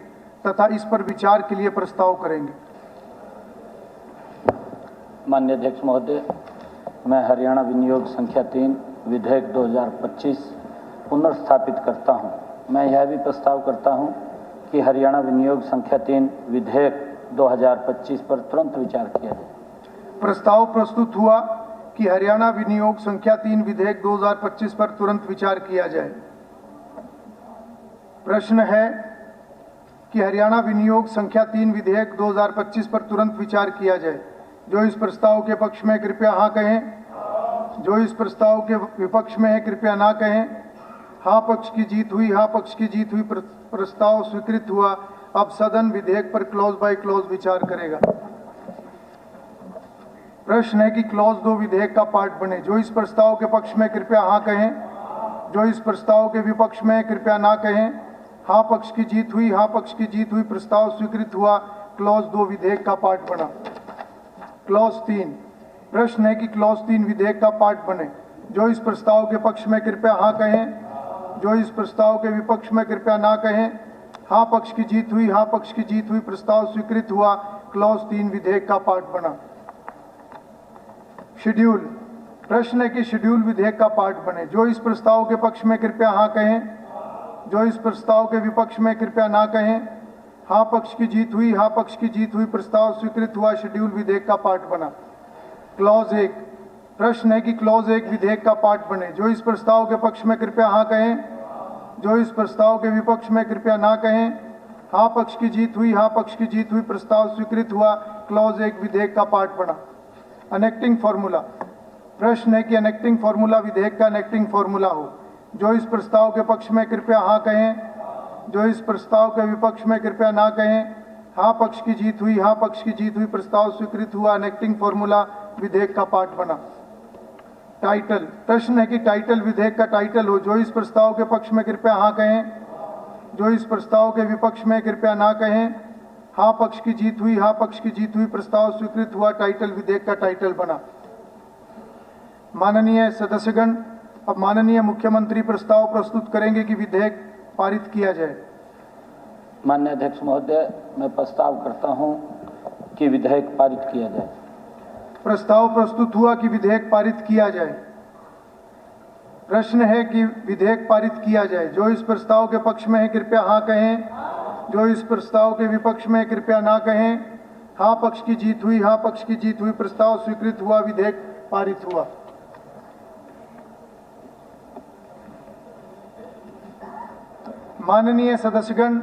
तथा इस पर विचार के लिए प्रस्ताव करेंगे। माननीय अध्यक्ष महोदय, मैं हरियाणा विनियोग संख्या 3 विधेयक 2025 पुनर्स्थापित करता हूं। मैं यह भी प्रस्ताव करता हूं कि हरियाणा विनियोग संख्या 3 विधेयक 2025 पर तुरंत विचार किया जाए। प्रस्ताव प्रस्तुत हुआ कि हरियाणा विनियोग संख्या 3 विधेयक 2025 पर तुरंत विचार किया जाए। प्रश्न है कि हरियाणा विनियोग संख्या 3 विधेयक 2025 पर तुरंत विचार किया जाए। जो इस प्रस्ताव के पक्ष में कृपया हाँ कहें, जो इस प्रस्ताव के विपक्ष में है कृपया ना कहें। हाँ पक्ष की जीत हुई, हाँ पक्ष की जीत हुई, प्रस्ताव स्वीकृत हुआ। अब सदन विधेयक पर क्लॉज बाय क्लॉज विचार करेगा। प्रश्न है कि क्लॉज 2 विधेयक का पार्ट बने। जो इस प्रस्ताव के पक्ष में कृपया हाँ कहें, जो इस प्रस्ताव के विपक्ष में कृपया ना कहें। हाँ पक्ष की जीत हुई, हाँ पक्ष की जीत हुई, प्रस्ताव स्वीकृत हुआ। क्लॉज 2 विधेयक का पार्ट बना। क्लॉज 3, प्रश्न है कि क्लॉज 3 विधेयक का पार्ट बने। जो इस प्रस्ताव के पक्ष में कृपया हाँ कहें, जो इस प्रस्ताव के विपक्ष में कृपया ना कहें। हाँ पक्ष की जीत हुई, हाँ पक्ष की जीत हुई, प्रस्ताव स्वीकृत हुआ। क्लॉज 3 विधेयक का पार्ट बना। शेड्यूल, प्रश्न है कि शेड्यूल विधेयक का पार्ट बने। जो इस प्रस्ताव के पक्ष में कृपया हाँ कहें, जो इस प्रस्ताव के विपक्ष में कृपया ना कहें। हाँ पक्ष की जीत हुई, हाँ पक्ष की जीत हुई, प्रस्ताव स्वीकृत हुआ। शेड्यूल विधेयक का पार्ट बना। क्लॉज 1, प्रश्न है कि क्लॉज 1 विधेयक का पार्ट बने। जो इस प्रस्ताव के पक्ष में कृपया हाँ कहें, जो इस प्रस्ताव के विपक्ष में कृपया ना कहें। हाँ पक्ष की जीत हुई, हाँ पक्ष की जीत हुई, प्रस्ताव स्वीकृत हुआ। क्लॉज 1 विधेयक का पार्ट बना। अनेक्टिंग फॉर्मूला, प्रश्न है कि अनेक्टिंग फॉर्मूला विधेयक का अनेक्टिंग फॉर्मूला हो। जो इस प्रस्ताव के पक्ष में कृपया हाँ कहें, जो इस प्रस्ताव के विपक्ष में कृपया ना कहें। हाँ पक्ष की जीत हुई, हाँ पक्ष की जीत हुई, प्रस्ताव स्वीकृत हुआ। अनेक्टिंग फॉर्मूला विधेयक का पार्ट बना। टाइटल, प्रश्न है कि टाइटल विधेयक का टाइटल हो। जो इस प्रस्ताव के पक्ष में कृपया हाँ कहें, जो इस प्रस्ताव के विपक्ष में कृपया ना कहें। हाँ पक्ष की जीत हुई, हाँ पक्ष की जीत हुई, प्रस्ताव स्वीकृत हुआ। टाइटल विधेयक का टाइटल बना। माननीय सदस्यगण, अब माननीय मुख्यमंत्री प्रस्ताव प्रस्तुत करेंगे कि विधेयक पारित किया जाए। माननीय अध्यक्ष महोदय, मैं प्रस्ताव करता हूं कि विधेयक पारित किया जाए। प्रस्ताव प्रस्तुत हुआ कि विधेयक पारित किया जाए। प्रश्न है कि विधेयक पारित किया जाए। जो इस प्रस्ताव के पक्ष में है कृपया हाँ कहें, जो इस प्रस्ताव के विपक्ष में कृपया ना कहें। हाँ पक्ष की जीत हुई, हाँ पक्ष की जीत हुई, प्रस्ताव स्वीकृत हुआ। विधेयक पारित हुआ। माननीय सदस्यगण,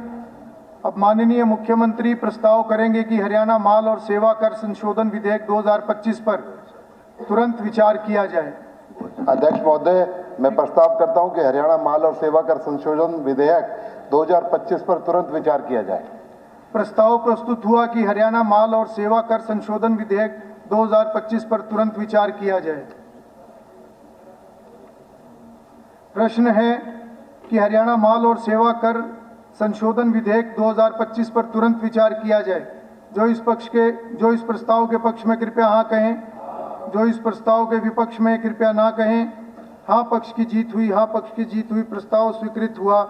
अब माननीय मुख्यमंत्री प्रस्ताव करेंगे कि हरियाणा माल और सेवा कर संशोधन विधेयक 2025 पर तुरंत विचार किया जाए। अध्यक्ष महोदय, मैं प्रस्ताव करता हूं कि हरियाणा माल और सेवा कर संशोधन विधेयक 2025 पर तुरंत विचार किया जाए। प्रस्ताव प्रस्तुत हुआ कि हरियाणा माल और सेवा कर संशोधन विधेयक 2025 पर तुरंत विचार किया जाए। प्रश्न है कि हरियाणा माल और सेवा कर संशोधन विधेयक 2025 पर तुरंत विचार किया जाए। जो इस प्रस्ताव के पक्ष में कृपया हाँ कहें, जो इस प्रस्ताव के विपक्ष में कृपया ना कहें। हाँ पक्ष की जीत हुई, हाँ पक्ष की जीत हुई, प्रस्ताव स्वीकृत हुआ।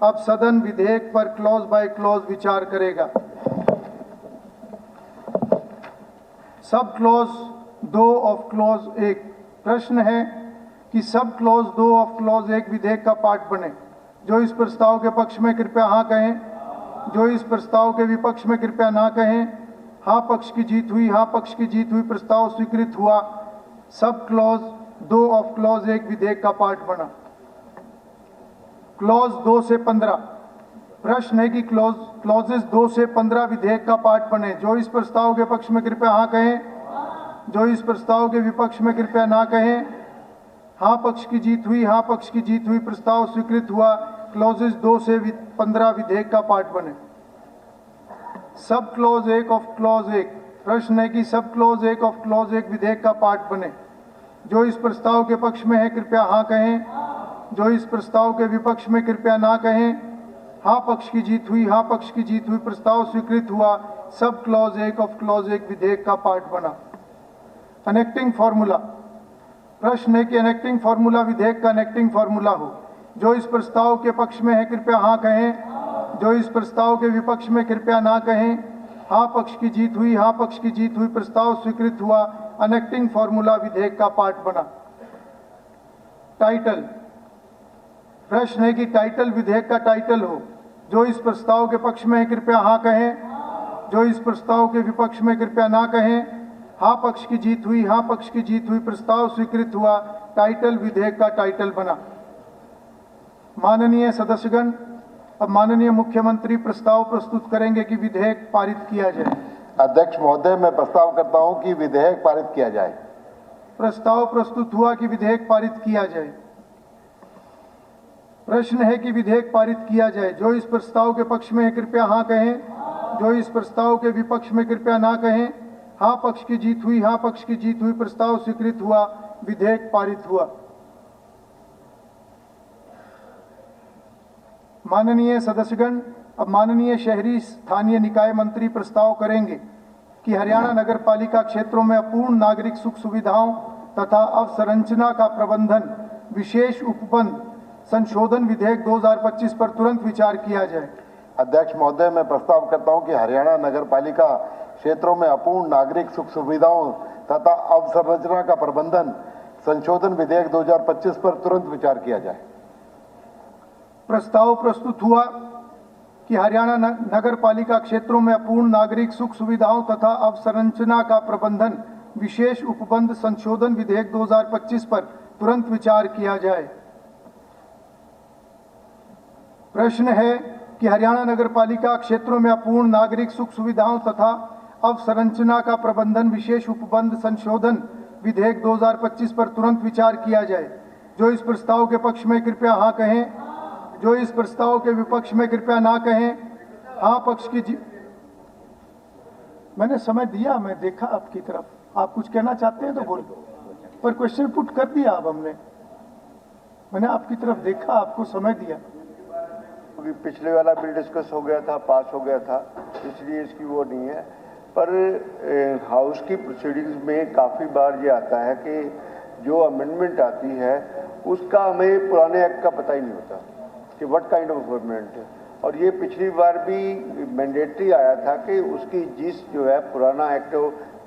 अब सदन विधेयक पर क्लॉज बाय क्लॉज विचार करेगा। सब क्लॉज 2 ऑफ क्लॉज 1, प्रश्न है कि सब क्लॉज 2 ऑफ क्लॉज 1 विधेयक का पार्ट बने। जो इस प्रस्ताव के पक्ष में कृपया हाँ कहें, जो इस प्रस्ताव के विपक्ष में कृपया ना कहें। हाँ पक्ष की जीत हुई, हाँ पक्ष की जीत हुई, प्रस्ताव स्वीकृत हुआ। सब क्लॉज 2 ऑफ क्लॉज 1 विधेयक का पार्ट बना। क्लॉज 2 से 15, प्रश्न है कि क्लॉजेस 2 से 15 विधेयक का पार्ट बने। जो इस प्रस्ताव के पक्ष में कृपया हाँ कहें, जो इस प्रस्ताव के विपक्ष में कृपया ना कहें। हाँ पक्ष की जीत हुई, हाँ पक्ष की जीत हुई, प्रस्ताव स्वीकृत हुआ। क्लॉजेस 2 से 15 विधेयक का पार्ट बने। सब क्लॉज 1 ऑफ क्लॉज 1, प्रश्न है कि सब क्लॉज 1 ऑफ क्लॉज 1 विधेयक का पार्ट बने। जो इस प्रस्ताव के पक्ष में है कृपया हाँ कहें, जो इस प्रस्ताव के विपक्ष में कृपया ना कहें। हाँ पक्ष की जीत हुई, हाँ पक्ष की जीत हुई, प्रस्ताव स्वीकृत हुआ। सब क्लॉज 1 ऑफ क्लॉज 1 विधेयक का पार्ट बना। अनेक्टिंग फॉर्मूला, प्रश्न है कि अनेक्टिंग फॉर्मूला विधेयक का अनेक्टिंग फॉर्मूला हो। जो इस प्रस्ताव के पक्ष में है कृपया हाँ कहें, जो इस प्रस्ताव के विपक्ष में कृपया ना कहें। हाँ पक्ष की जीत हुई, हाँ पक्ष की जीत हुई, प्रस्ताव स्वीकृत हुआ। अनेक्टिंग फॉर्मूला विधेयक का पार्ट बना। टाइटल, प्रश्न है कि टाइटल विधेयक का टाइटल हो। जो इस प्रस्ताव के पक्ष में है कृपया हाँ कहें। जो इस प्रस्ताव के विपक्ष में कृपया ना कहें। हाँ पक्ष की जीत हुई, हाँ पक्ष की जीत हुई, प्रस्ताव स्वीकृत हुआ। टाइटल विधेयक का टाइटल बना। माननीय सदस्यगण, अब माननीय मुख्यमंत्री प्रस्ताव प्रस्तुत करेंगे कि विधेयक पारित किया जाए। अध्यक्ष महोदय, मैं प्रस्ताव करता हूं कि विधेयक पारित किया जाए। प्रस्ताव प्रस्तुत हुआ कि विधेयक पारित किया जाए। प्रश्न है कि विधेयक पारित किया जाए। जो इस प्रस्ताव के पक्ष में है कृपया हाँ कहें। जो इस प्रस्ताव के विपक्ष में कृपया ना कहें। हाँ पक्ष की जीत हुई, हाँ पक्ष की जीत हुई, प्रस्ताव स्वीकृत हुआ। विधेयक पारित हुआ। माननीय सदस्यगण, अब माननीय शहरी स्थानीय निकाय मंत्री प्रस्ताव करेंगे कि हरियाणा नगर पालिका क्षेत्रों में अपूर्ण नागरिक सुख सुविधाओं तथा अवसंरचना का प्रबंधन विशेष उपबंध संशोधन विधेयक 2025 पर तुरंत विचार किया जाए। अध्यक्ष महोदय, मैं प्रस्ताव करता हूं कि हरियाणा नगर पालिका क्षेत्रों में अपूर्ण नागरिक सुख सुविधाओं तथा अवसंरचना का प्रबंधन संशोधन विधेयक 2025 पर तुरंत विचार किया जाए। प्रस्ताव प्रस्तुत हुआ कि हरियाणा नगर पालिका क्षेत्रों में अपूर्ण नागरिक सुख सुविधाओं तथा अवसंरचना का प्रबंधन विशेष उपबंध संशोधन विधेयक 2025 पर तुरंत विचार किया जाए। प्रश्न है कि हरियाणा नगर पालिका क्षेत्रों में अपूर्ण नागरिक सुख सुविधाओं तथा अवसंरचना का प्रबंधन विशेष उपबंध संशोधन विधेयक 2025 पर तुरंत विचार किया जाए। जो इस प्रस्ताव के पक्ष में कृपया हाँ कहें। जो इस प्रस्ताव के विपक्ष में कृपया ना कहें। हाँ पक्ष की मैंने समय दिया, मैं देखा आपकी तरफ, आप कुछ कहना चाहते हैं तो बोलो, पर क्वेश्चन पुट कर दिया। अब मैंने आपकी तरफ देखा, आपको समय दिया। पिछले वाला बिल डिस्कस हो गया था, पास हो गया था, इसलिए इसकी वो नहीं है। पर हाउस की प्रोसीडिंग्स में काफ़ी बार ये आता है कि जो अमेंडमेंट आती है उसका हमें पुराने एक्ट का पता ही नहीं होता कि व्हाट काइंड ऑफ अमेंडमेंट है। और ये पिछली बार भी मैंडेटरी आया था कि उसकी जिस जो है पुराना एक्ट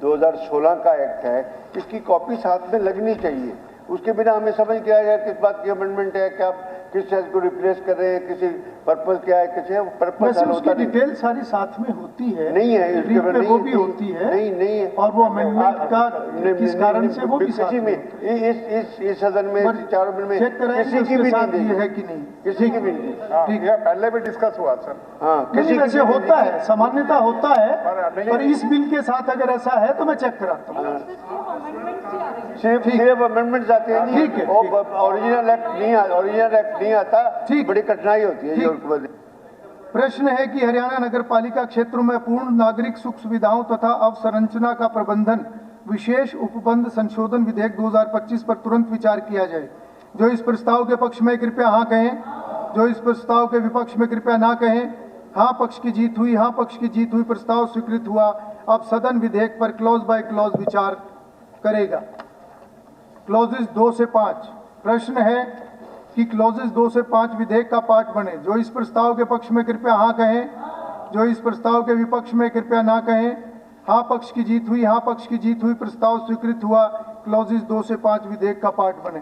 2016 का एक्ट है, इसकी कॉपी साथ में लगनी चाहिए। उसके बिना हमें समझ क्या है किस बात की अमेंडमेंट है, क्या किस चीज को रिप्लेस कर रहे हैं, किसी पर्पस क्या है, किसी पर्पस उसकी डिटेल सारी साथ में होती है। नहीं है, वो भी होती है। नहीं है। और वो अमेंडमेंट का किस कारण से वो भी किसी में इस सदन में चारों बिल में किसी की भी नहीं है कि नहीं, किसी की भी नहीं। ठीक है, पहले भी डिस्कस हुआ सर। हाँ, किसी वैसे होता है, सामान्यता होता है, पर इस बिल के साथ अगर ऐसा है तो मैं चेक कराता हूँ। सिर्फ अमेंडमेंट आते हैं, ठीक है, ओरिजिनल एक्ट नहीं आता, बड़ी कठिनाई होती है। प्रश्न है कि हरियाणा नगर पालिका क्षेत्रों में पूर्ण नागरिक सुख सुविधाओं तथा अवसंरचना का प्रबंधन विशेष उपबंध संशोधन विधेयक 2025 पर तुरंत विचार किया जाए। जो इस प्रस्ताव के पक्ष में कृपया हाँ कहें। जो इस प्रस्ताव के विपक्ष में कृपया ना कहें। हाँ पक्ष की जीत हुई, हाँ पक्ष की जीत हुई, प्रस्ताव स्वीकृत हुआ। अब सदन विधेयक पर क्लॉज बाय क्लॉज विचार करेगा। क्लॉजेस 2 से 5। प्रश्न है कि क्लॉजेस 2 से 5 विधेयक का पार्ट बने। जो इस प्रस्ताव के पक्ष में कृपया हाँ कहें। जो इस प्रस्ताव के विपक्ष में कृपया ना कहें। हाँ पक्ष की जीत हुई, हाँ पक्ष की जीत हुई, प्रस्ताव स्वीकृत हुआ। क्लॉजेस 2 से 5 विधेयक का पार्ट बने।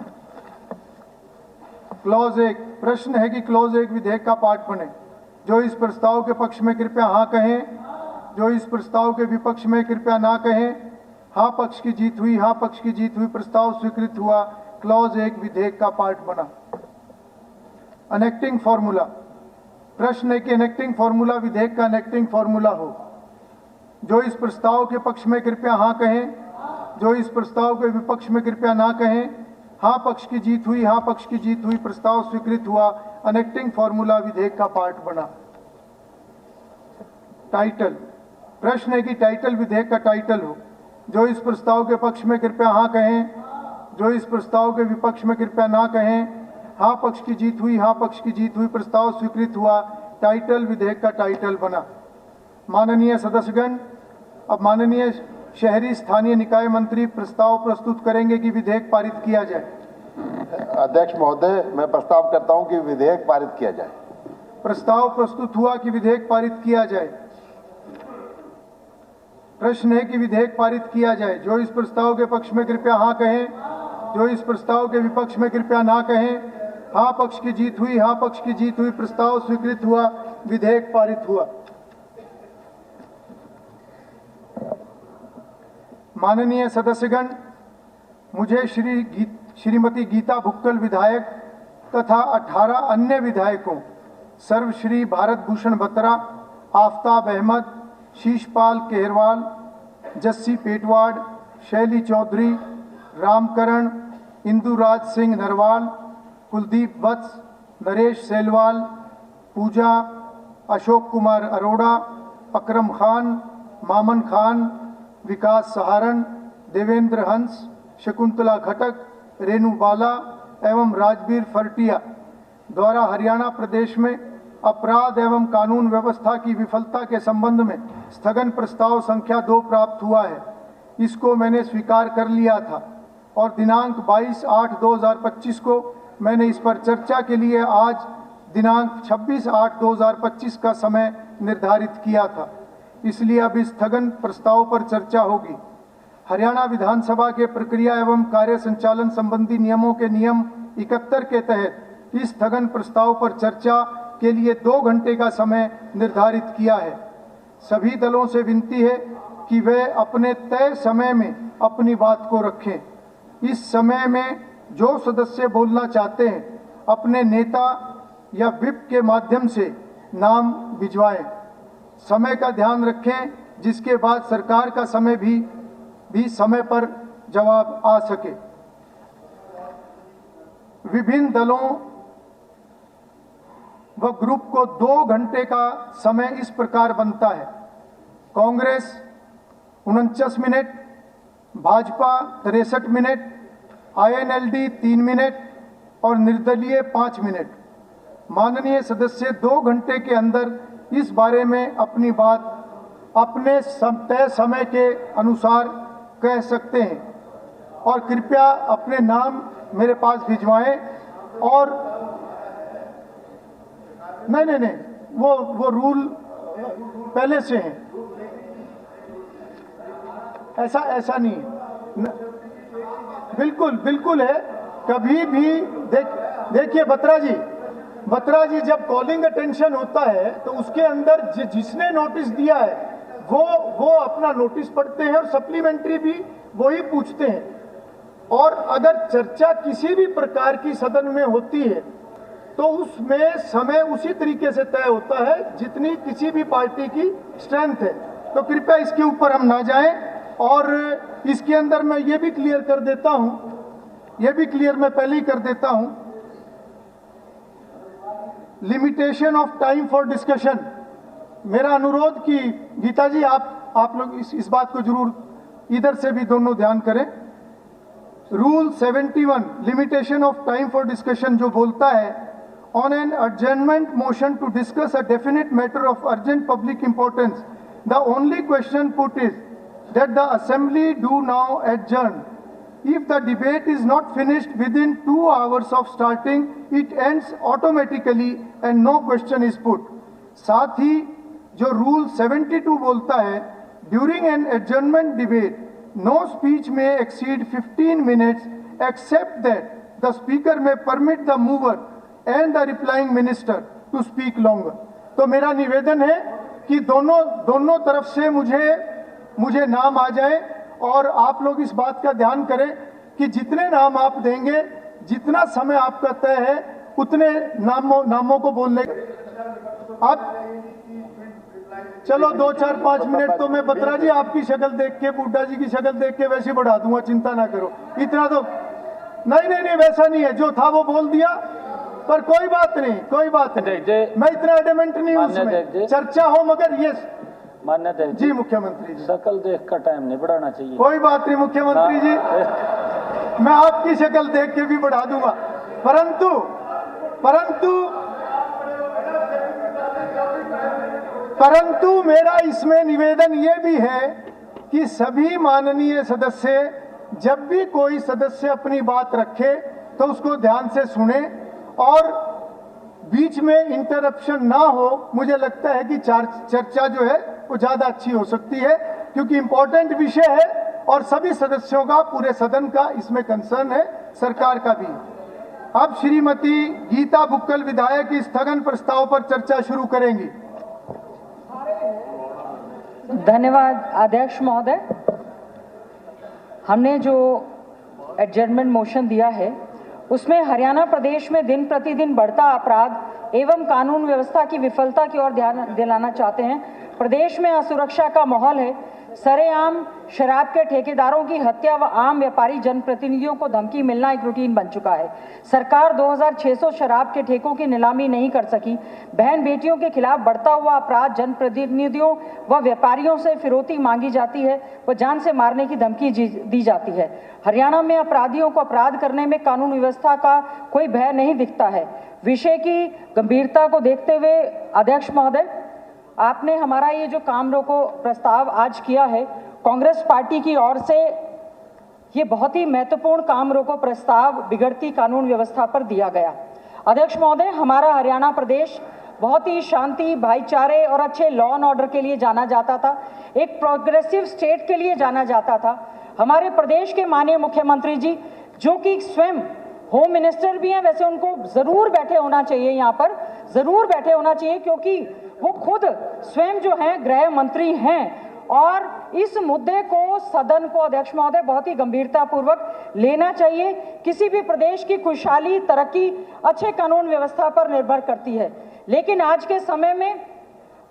क्लॉज 1। प्रश्न है कि क्लॉज 1 विधेयक का पार्ट बने। जो इस प्रस्ताव के पक्ष में कृपया हाँ कहें। जो इस प्रस्ताव के विपक्ष में कृपया ना कहें। हाँ पक्ष की जीत हुई, हाँ पक्ष की जीत हुई, प्रस्ताव स्वीकृत हुआ। क्लॉज 1 विधेयक का पार्ट बना। अनेक्टिंग फॉर्मूला। प्रश्न है कि अनेक्टिंग फॉर्मूला विधेयक का अनेक्टिंग फॉर्मूला हो। जो इस प्रस्ताव के पक्ष में कृपया हाँ कहें। जो इस प्रस्ताव के विपक्ष में कृपया ना कहें। हाँ पक्ष की जीत हुई, हाँ पक्ष की जीत हुई, प्रस्ताव स्वीकृत हुआ। अनेक्टिंग फॉर्मूला विधेयक का पार्ट बना। टाइटल। प्रश्न है कि टाइटल विधेयक का टाइटल हो। जो इस प्रस्ताव के पक्ष में कृपया हाँ कहें। जो इस प्रस्ताव के विपक्ष में कृपया ना कहें। हाँ पक्ष की जीत हुई, हाँ पक्ष की जीत हुई, प्रस्ताव स्वीकृत हुआ। टाइटल विधेयक का टाइटल बना। माननीय सदस्यगण, अब माननीय शहरी स्थानीय निकाय मंत्री प्रस्ताव प्रस्तुत करेंगे कि विधेयक पारित किया जाए। अध्यक्ष महोदय, मैं प्रस्ताव करता हूं कि विधेयक पारित किया जाए। प्रस्ताव प्रस्तुत हुआ कि विधेयक पारित किया जाए। प्रश्न है कि विधेयक पारित किया जाए। जो इस प्रस्ताव के पक्ष में कृपया हाँ कहें। जो इस प्रस्ताव के विपक्ष में कृपया ना कहें। हाँ पक्ष की जीत हुई, हाँ पक्ष की जीत हुई। प्रस्ताव स्वीकृत हुआ, विधेयक पारित हुआ। माननीय सदस्यगण, मुझे श्रीमती गीता भुक्कल विधायक तथा 18 अन्य विधायकों सर्वश्री भारत भूषण बत्रा, आफ्ताब अहमद, शीशपाल केहरवाल, जस्सी पेटवाड़, शैली चौधरी, रामकरण, इंदुराज सिंह नरवाल, कुलदीप वत्स, नरेश सेलवाल, पूजा, अशोक कुमार अरोड़ा, अकरम खान, मामन खान, विकास सहारण, देवेंद्र हंस, शकुंतला घटक, रेणु बाला एवं राजवीर फरटिया द्वारा हरियाणा प्रदेश में अपराध एवं कानून व्यवस्था की विफलता के संबंध में स्थगन प्रस्ताव संख्या 2 प्राप्त हुआ है। इसको मैंने स्वीकार कर लिया था और दिनांक 22/8/2025 को मैंने इस पर चर्चा के लिए आज दिनांक 26/8/2025 का समय निर्धारित किया था। इसलिए अब इस स्थगन प्रस्ताव पर चर्चा होगी। हरियाणा विधानसभा के प्रक्रिया एवं कार्य संचालन संबंधी नियमों के नियम 71 के तहत इस स्थगन प्रस्ताव पर चर्चा के लिए 2 घंटे का समय निर्धारित किया है। सभी दलों से विनती है कि वे अपने तय समय में अपनी बात को रखें। इस समय में जो सदस्य बोलना चाहते हैं अपने नेता या विप के माध्यम से नाम भिजवाएं। समय का ध्यान रखें, जिसके बाद सरकार का समय भी समय पर जवाब आ सके। विभिन्न दलों व ग्रुप को 2 घंटे का समय इस प्रकार बनता है। Congress 49 minute, Bhajpa 63 minute, INLD 3 minute और निर्दलीय 5 मिनट। माननीय सदस्य 2 घंटे के अंदर इस बारे में अपनी बात अपने तय समय के अनुसार कह सकते हैं और कृपया अपने नाम मेरे पास भिजवाएं। और नहीं, वो रूल पहले से हैं, ऐसा नहीं है। बिल्कुल है। कभी भी देखिए बत्रा जी जब कॉलिंग अटेंशन होता है तो उसके अंदर जिसने नोटिस दिया है वो अपना नोटिस पढ़ते हैं और सप्लीमेंट्री भी वही पूछते हैं। और अगर चर्चा किसी भी प्रकार की सदन में होती है तो उसमें समय उसी तरीके से तय होता है जितनी किसी भी पार्टी की स्ट्रेंथ है। तो कृपया इसके ऊपर हम ना जाएं। और इसके अंदर मैं ये भी क्लियर कर देता हूं, मैं पहले ही कर देता हूं, limitation of time for discussion. मेरा अनुरोध कि गीता जी आप लोग इस बात को जरूर इधर से भी दोनों ध्यान करें। Rule 71 limitation of time for discussion जो बोलता है, on an adjournment motion to discuss a definite matter of urgent public importance, the only question put is that the assembly do now adjourn. If the debate is not finished within 2 hours of starting, it ends automatically and no question is put. साथ ही जो रूल 72 बोलता है, during an adjournment debate, no speech may exceed 15 minutes except that the speaker may permit the mover and the replying minister to speak longer. तो मेरा निवेदन है कि दोनों तरफ से मुझे नाम आ जाए और आप लोग इस बात का ध्यान करें कि जितने नाम आप देंगे, जितना समय आपका तय है, उतने नामों को बोलने। आप चलो 2, 4, 5 मिनट तो मैं बत्रा जी आपकी शक्ल देख के, बुड्ढा जी की शक्ल देख के वैसे बढ़ा दूंगा, चिंता ना करो। इतना तो नहीं, वैसा नहीं है। जो था वो बोल दिया, पर कोई बात नहीं। मैं इतना एडमेंट नहीं हूं उसमें। चर्चा हो मगर ये मान्य जी मुख्यमंत्री जी, शक्ल देख कर टाइम नहीं बढ़ाना चाहिए। कोई बात नहीं मुख्यमंत्री जी, मैं आपकी शक्ल देख के भी बढ़ा दूंगा। परंतु मेरा इसमें निवेदन ये भी है कि सभी माननीय सदस्य, जब भी कोई सदस्य अपनी बात रखे तो उसको ध्यान से सुने और बीच में इंटरप्शन ना हो। मुझे लगता है कि चर्चा जो है वो ज्यादा अच्छी हो सकती है, क्योंकि इंपॉर्टेंट विषय है और सभी सदस्यों का, पूरे सदन का इसमें कंसर्न है, सरकार का भी। अब श्रीमती गीता बुक्कल विधायक इस स्थगन प्रस्ताव पर चर्चा शुरू करेंगी। धन्यवाद अध्यक्ष महोदय। हमने जो एडजर्नमेंट मोशन दिया है उसमें हरियाणा प्रदेश में दिन प्रतिदिन बढ़ता अपराध एवं कानून व्यवस्था की विफलता की ओर ध्यान दिलाना चाहते हैं। प्रदेश में असुरक्षा का माहौल है। सरेआम शराब के ठेकेदारों की हत्या व आम व्यापारी जनप्रतिनिधियों को धमकी मिलना एक रूटीन बन चुका है। सरकार 2600 शराब के ठेकों की नीलामी नहीं कर सकी। बहन बेटियों के खिलाफ बढ़ता हुआ अपराध, जनप्रतिनिधियों व व्यापारियों से फिरौती मांगी जाती है व जान से मारने की धमकी दी जाती है। हरियाणा में अपराधियों को अपराध करने में कानून व्यवस्था का कोई भय नहीं दिखता है। विषय की गंभीरता को देखते हुए अध्यक्ष महोदय, आपने हमारा ये जो काम रोको प्रस्ताव आज किया है, कांग्रेस पार्टी की ओर से ये बहुत ही महत्वपूर्ण काम रोको प्रस्ताव बिगड़ती कानून व्यवस्था पर दिया गया। अध्यक्ष महोदय, हमारा हरियाणा प्रदेश बहुत ही शांति, भाईचारे और अच्छे लॉ एंड ऑर्डर के लिए जाना जाता था, एक प्रोग्रेसिव स्टेट के लिए जाना जाता था। हमारे प्रदेश के माननीय मुख्यमंत्री जी, जो कि स्वयं होम मिनिस्टर भी हैं, वैसे उनको जरूर बैठे होना चाहिए, यहाँ पर जरूर बैठे होना चाहिए, क्योंकि वो खुद स्वयं जो हैं गृह मंत्री हैं और इस मुद्दे को सदन को अध्यक्ष महोदय बहुत ही गंभीरता पूर्वक लेना चाहिए। किसी भी प्रदेश की खुशहाली, तरक्की अच्छे कानून व्यवस्था पर निर्भर करती है। लेकिन आज के समय में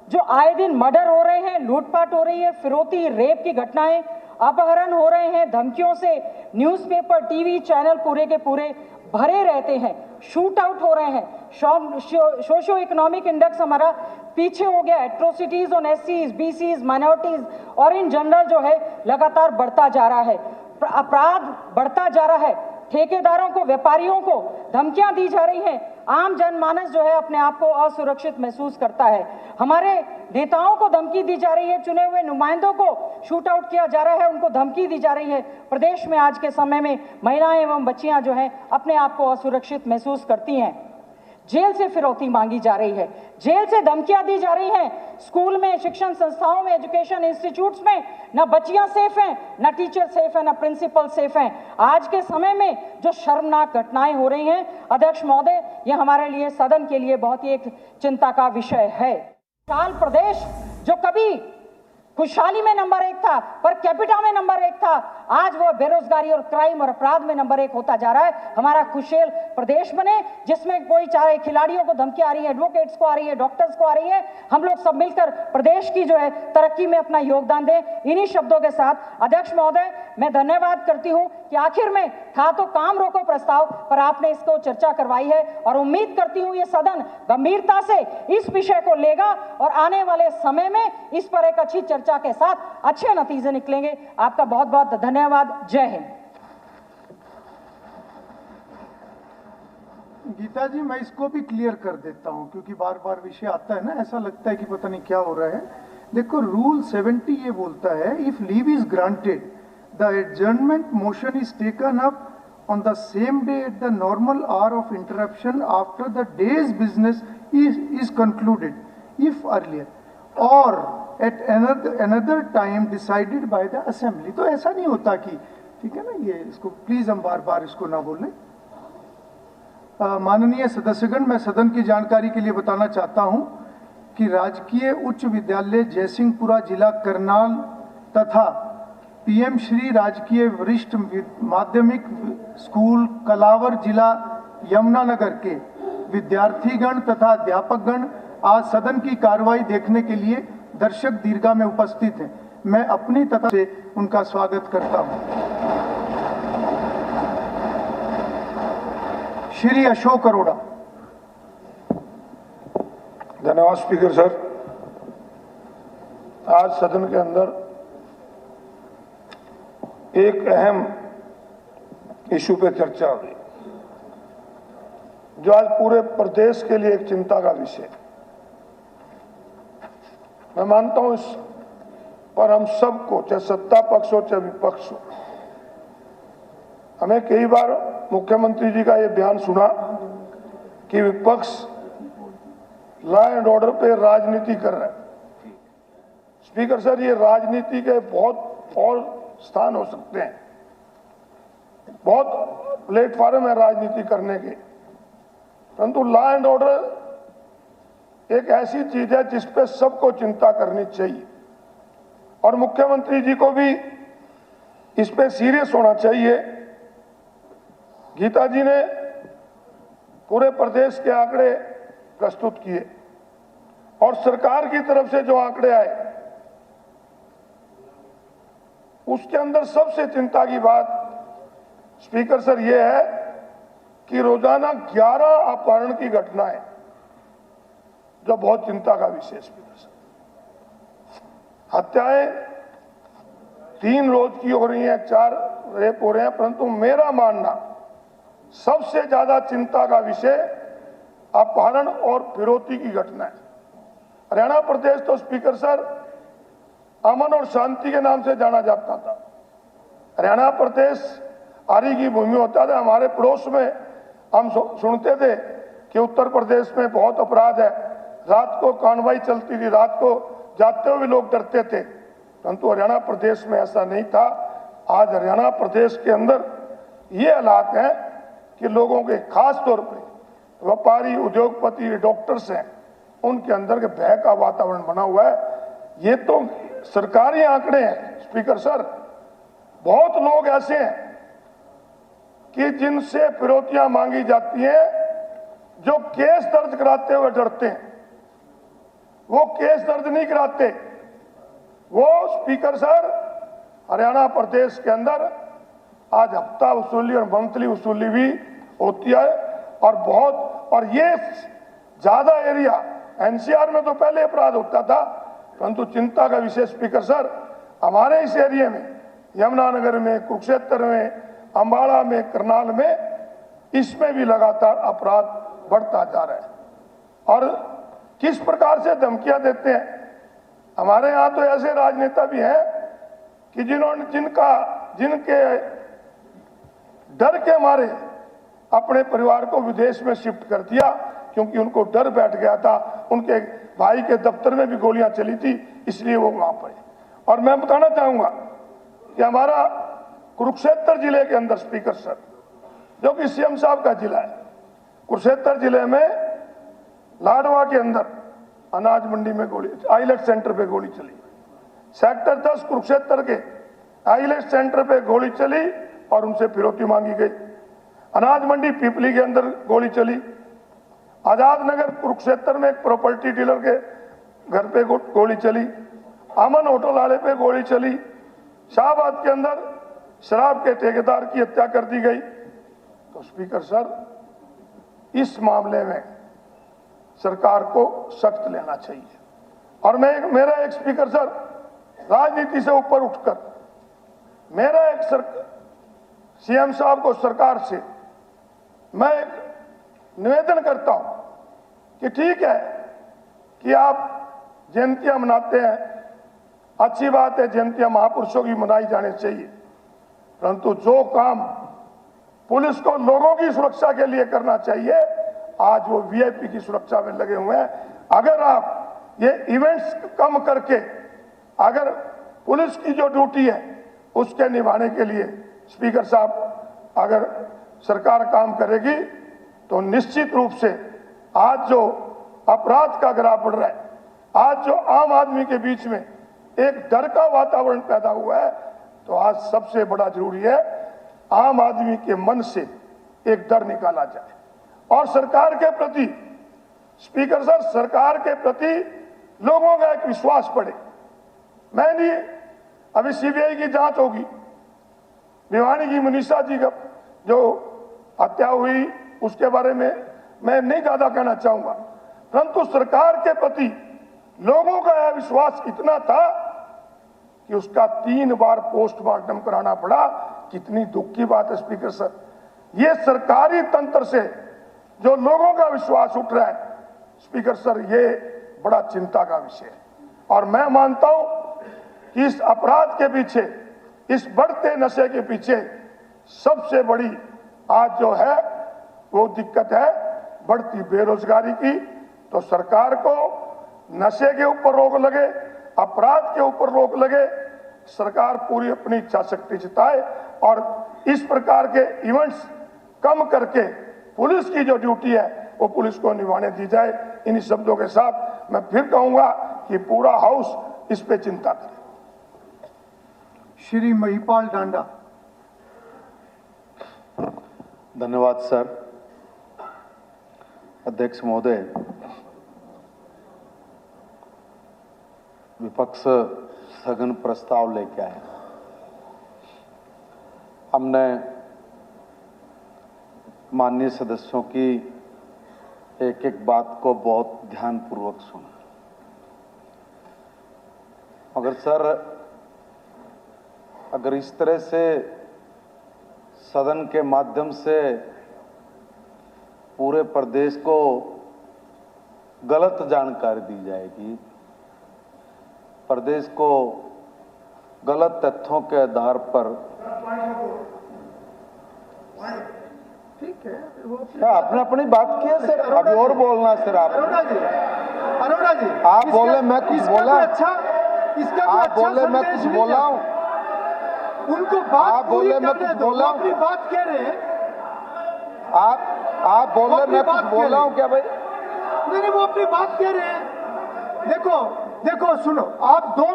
जो आए दिन मर्डर हो रहे हैं, लूटपाट हो रही है, फिरौती, रेप की घटनाएं, अपहरण हो रहे हैं, धमकियों से न्यूज़पेपर, टीवी चैनल पूरे के पूरे भरे रहते हैं, शूट आउट हो रहे हैं, सोशो इकोनॉमिक इंडेक्स हमारा पीछे हो गया, एट्रोसिटीज ऑन एससीज, बीसीज, माइनॉरिटीज और इन जनरल जो है लगातार बढ़ता जा रहा है, अपराध बढ़ता जा रहा है, ठेकेदारों को, व्यापारियों को धमकियां दी जा रही हैं, आम जनमानस जो है अपने आप को असुरक्षित महसूस करता है। हमारे नेताओं को धमकी दी जा रही है, चुने हुए नुमाइंदों को शूट आउट किया जा रहा है, उनको धमकी दी जा रही है। प्रदेश में आज के समय में महिलाएं एवं बच्चियां जो हैं अपने आप को असुरक्षित महसूस करती हैं। जेल से फिरौती मांगी जा रही है, जेल से धमकियां दी जा रही हैं। स्कूल में, शिक्षण संस्थाओं में, एजुकेशन इंस्टीट्यूट्स में ना बच्चियां सेफ हैं, ना टीचर सेफ हैं, ना प्रिंसिपल सेफ हैं। आज के समय में जो शर्मनाक घटनाएं हो रही हैं अध्यक्ष महोदय, ये हमारे लिए, सदन के लिए बहुत ही एक चिंता का विषय है। विशाल प्रदेश जो कभी खुशहाली में नंबर 1 था, पर कैपिटा में नंबर 1 था, आज वो बेरोजगारी और क्राइम और अपराध में नंबर 1 होता जा रहा है। हमारा खुशहाल प्रदेश बने जिसमें कोई चाहे खिलाड़ियों को धमकी आ रही है, एडवोकेट्स को आ रही है, डॉक्टर्स को आ रही है, हम लोग सब मिलकर प्रदेश की जो है तरक्की में अपना योगदान दें। इन्हीं शब्दों के साथ अध्यक्ष महोदय, मैं धन्यवाद करती हूं कि आखिर में था तो काम रोको प्रस्ताव, पर आपने इसको चर्चा करवाई है और उम्मीद करती हूं ये सदन गंभीरता से इस विषय को लेगा और आने वाले समय में इस पर एक अच्छी चर्चा के साथ अच्छे नतीजे निकलेंगे। आपका बहुत बहुत धन्यवाद। जय हिंद। गीता जी, मैं इसको भी क्लियर कर देता हूं, क्योंकि बार बार विषय आता है ना, ऐसा लगता है कि पता नहीं क्या हो रहा है। देखो, रूल 70 ये बोलता है, if leave is granted the adjournment motion is taken up on the same day at the normal hour of interruption after the day's business is concluded if earlier or at another time decided by the assembly। तो ऐसा नहीं होता कि, ठीक है ना, ये इसको प्लीज हम बार बार इसको ना बोलें। माननीय सदस्यगण, मैं सदन की जानकारी के लिए बताना चाहता हूं कि राजकीय उच्च विद्यालय जयसिंहपुरा जिला करनाल तथा पीएम श्री राजकीय वरिष्ठ माध्यमिक स्कूल कलावर जिला यमुनानगर के विद्यार्थीगण तथा अध्यापकगण आज सदन की कार्रवाई देखने के लिए दर्शक दीर्घा में उपस्थित हैं। मैं अपनी तरफ से उनका स्वागत करता हूं। श्री अशोक अरोड़ा। धन्यवाद स्पीकर सर। आज सदन के अंदर एक अहम इशू पे चर्चा हो रही, जो आज पूरे प्रदेश के लिए एक चिंता का विषय। मैं मानता हूं इस पर हम सबको, चाहे सत्ता पक्ष हो चाहे विपक्ष हो, हमें कई बार मुख्यमंत्री जी का ये बयान सुना कि विपक्ष लॉ एंड ऑर्डर पे राजनीति कर रहा है। स्पीकर सर, ये राजनीति के बहुत और स्थान हो सकते हैं, बहुत प्लेटफॉर्म है राजनीति करने के। परंतु लॉ एंड ऑर्डर एक ऐसी चीज है जिस पे सबको चिंता करनी चाहिए और मुख्यमंत्री जी को भी इस पे सीरियस होना चाहिए। गीता जी ने पूरे प्रदेश के आंकड़े प्रस्तुत किए और सरकार की तरफ से जो आंकड़े आए उसके अंदर सबसे चिंता की बात स्पीकर सर ये है कि रोजाना 11 अपहरण की घटनाएं, जो बहुत चिंता का विषय है स्पीकर सर। हत्याएं 3 रोज की हो रही हैं, 4 रेप हो रहे हैं, परंतु मेरा मानना सबसे ज्यादा चिंता का विषय अपहरण और फिरौती की घटना है। हरियाणा प्रदेश तो स्पीकर सर अमन और शांति के नाम से जाना जाता था। हरियाणा प्रदेश आरी की भूमि होता था। हमारे पड़ोस में हम सुनते थे कि उत्तर प्रदेश में बहुत अपराध है, रात को कार्रवाई चलती थी, रात को जाते हुए लोग डरते थे, परंतु हरियाणा प्रदेश में ऐसा नहीं था। आज हरियाणा प्रदेश के अंदर ये हालात हैं कि लोगों के खास तौर पे व्यापारी, उद्योगपति, डॉक्टर्स हैं, उनके अंदर के भय का वातावरण बना हुआ है। ये तो सरकारी आंकड़े हैं स्पीकर सर। बहुत लोग ऐसे हैं कि जिनसे फिरौतियां मांगी जाती हैं, जो केस दर्ज कराते हुए डरते हैं, वो केस दर्ज नहीं कराते। वो स्पीकर सर हरियाणा प्रदेश के अंदर आज हफ्ता वसूली और मंथली वसूली भी होती है और ये ज्यादा एरिया एनसीआर में तो पहले अपराध होता था, परंतु चिंता का विषय स्पीकर सर हमारे इस एरिया में, यमुनानगर में, कुरुक्षेत्र में, अंबाला में, करनाल में, इसमें भी लगातार अपराध बढ़ता जा रहा है। और किस प्रकार से धमकियां देते हैं। हमारे यहाँ तो ऐसे राजनेता भी हैं कि जिनके डर के मारे अपने परिवार को विदेश में शिफ्ट कर दिया, क्योंकि उनको डर बैठ गया था। उनके भाई के दफ्तर में भी गोलियां चली थी, इसलिए वो वहां पड़े। और मैं बताना चाहूंगा कि हमारा कुरुक्षेत्र जिले के अंदर स्पीकर सर, जो कि सीएम साहब का जिला है, कुरुक्षेत्र जिले में लाडवा के अंदर अनाज मंडी में गोली, आईलेट सेंटर पे गोली चली। सेक्टर 10 कुरुक्षेत्र के आईलेट सेंटर पे गोली चली और उनसे फिरौती मांगी गई। अनाज मंडी पीपली के अंदर गोली चली। आजाद नगर कुरुक्षेत्र में एक प्रॉपर्टी डीलर के घर पे गोली चली। अमन होटल वाले पे गोली चली। शाहबाद के अंदर शराब के ठेकेदार की हत्या कर दी गई। तो स्पीकर सर इस मामले में सरकार को सख्त लेना चाहिए। और मेरा एक स्पीकर सर राजनीति से ऊपर उठकर मेरा एक सीएम साहब को सरकार से मैं एक निवेदन करता हूं कि ठीक है कि आप जयंतियां मनाते हैं, अच्छी बात है, जयंतियां महापुरुषों की मनाई जानी चाहिए, परंतु जो काम पुलिस को लोगों की सुरक्षा के लिए करना चाहिए, आज वो वीआईपी की सुरक्षा में लगे हुए हैं। अगर आप ये इवेंट्स कम करके अगर पुलिस की जो ड्यूटी है उसके निभाने के लिए स्पीकर साहब अगर सरकार काम करेगी तो निश्चित रूप से आज जो अपराध का ग्राफ बढ़ रहा है, आज जो आम आदमी के बीच में एक डर का वातावरण पैदा हुआ है, तो आज सबसे बड़ा जरूरी है आम आदमी के मन से एक डर निकाला जाए और सरकार के प्रति स्पीकर सर, सरकार के प्रति लोगों का एक विश्वास बढ़े। मैं नहीं, अभी सीबीआई की जांच होगी, भिवानी की मनीषा जी का जो हत्या हुई उसके बारे में मैं नहीं ज्यादा कहना चाहूंगा, परंतु सरकार के प्रति लोगों का यह विश्वास इतना था कि उसका 3 बार पोस्टमार्टम कराना पड़ा। कितनी दुख की बात है स्पीकर सर। ये सरकारी तंत्र से जो लोगों का विश्वास उठ रहा है स्पीकर सर, ये बड़ा चिंता का विषय है। और मैं मानता हूं कि इस अपराध के पीछे, इस बढ़ते नशे के पीछे सबसे बड़ी आज जो है वो दिक्कत है बढ़ती बेरोजगारी की। तो सरकार को नशे के ऊपर रोक लगे, अपराध के ऊपर रोक लगे, सरकार पूरी अपनी इच्छा शक्ति जताए और इस प्रकार के इवेंट्स कम करके पुलिस की जो ड्यूटी है वो पुलिस को निभाने दी जाए। इन्हीं शब्दों के साथ मैं फिर कहूंगा कि पूरा हाउस इस पे चिंता करे। श्री महिपाल डांडा। धन्यवाद सर। अध्यक्ष महोदय, विपक्ष स्थगन प्रस्ताव लेके आया। हमने माननीय सदस्यों की एक एक बात को बहुत ध्यानपूर्वक सुना, मगर सर अगर इस तरह से सदन के माध्यम से पूरे प्रदेश को गलत जानकारी दी जाएगी, प्रदेश को गलत तथ्यों के आधार पर, ठीक है, आपने अपनी बात की है सर, अभी और बोलना सर। आप अरोड़ा जी आप बोले मैं कुछ बोला, इसका आप बोले मैं कुछ बोला हूं, उनको बात आप बोले मैं कुछ बोला हूं, अपनी बात कह रहे हैं। आप बोले मैं कुछ बोला हूं क्या भाई? नहीं, वो अपनी बात कह रहे हैं। देखो सुनो, आप दो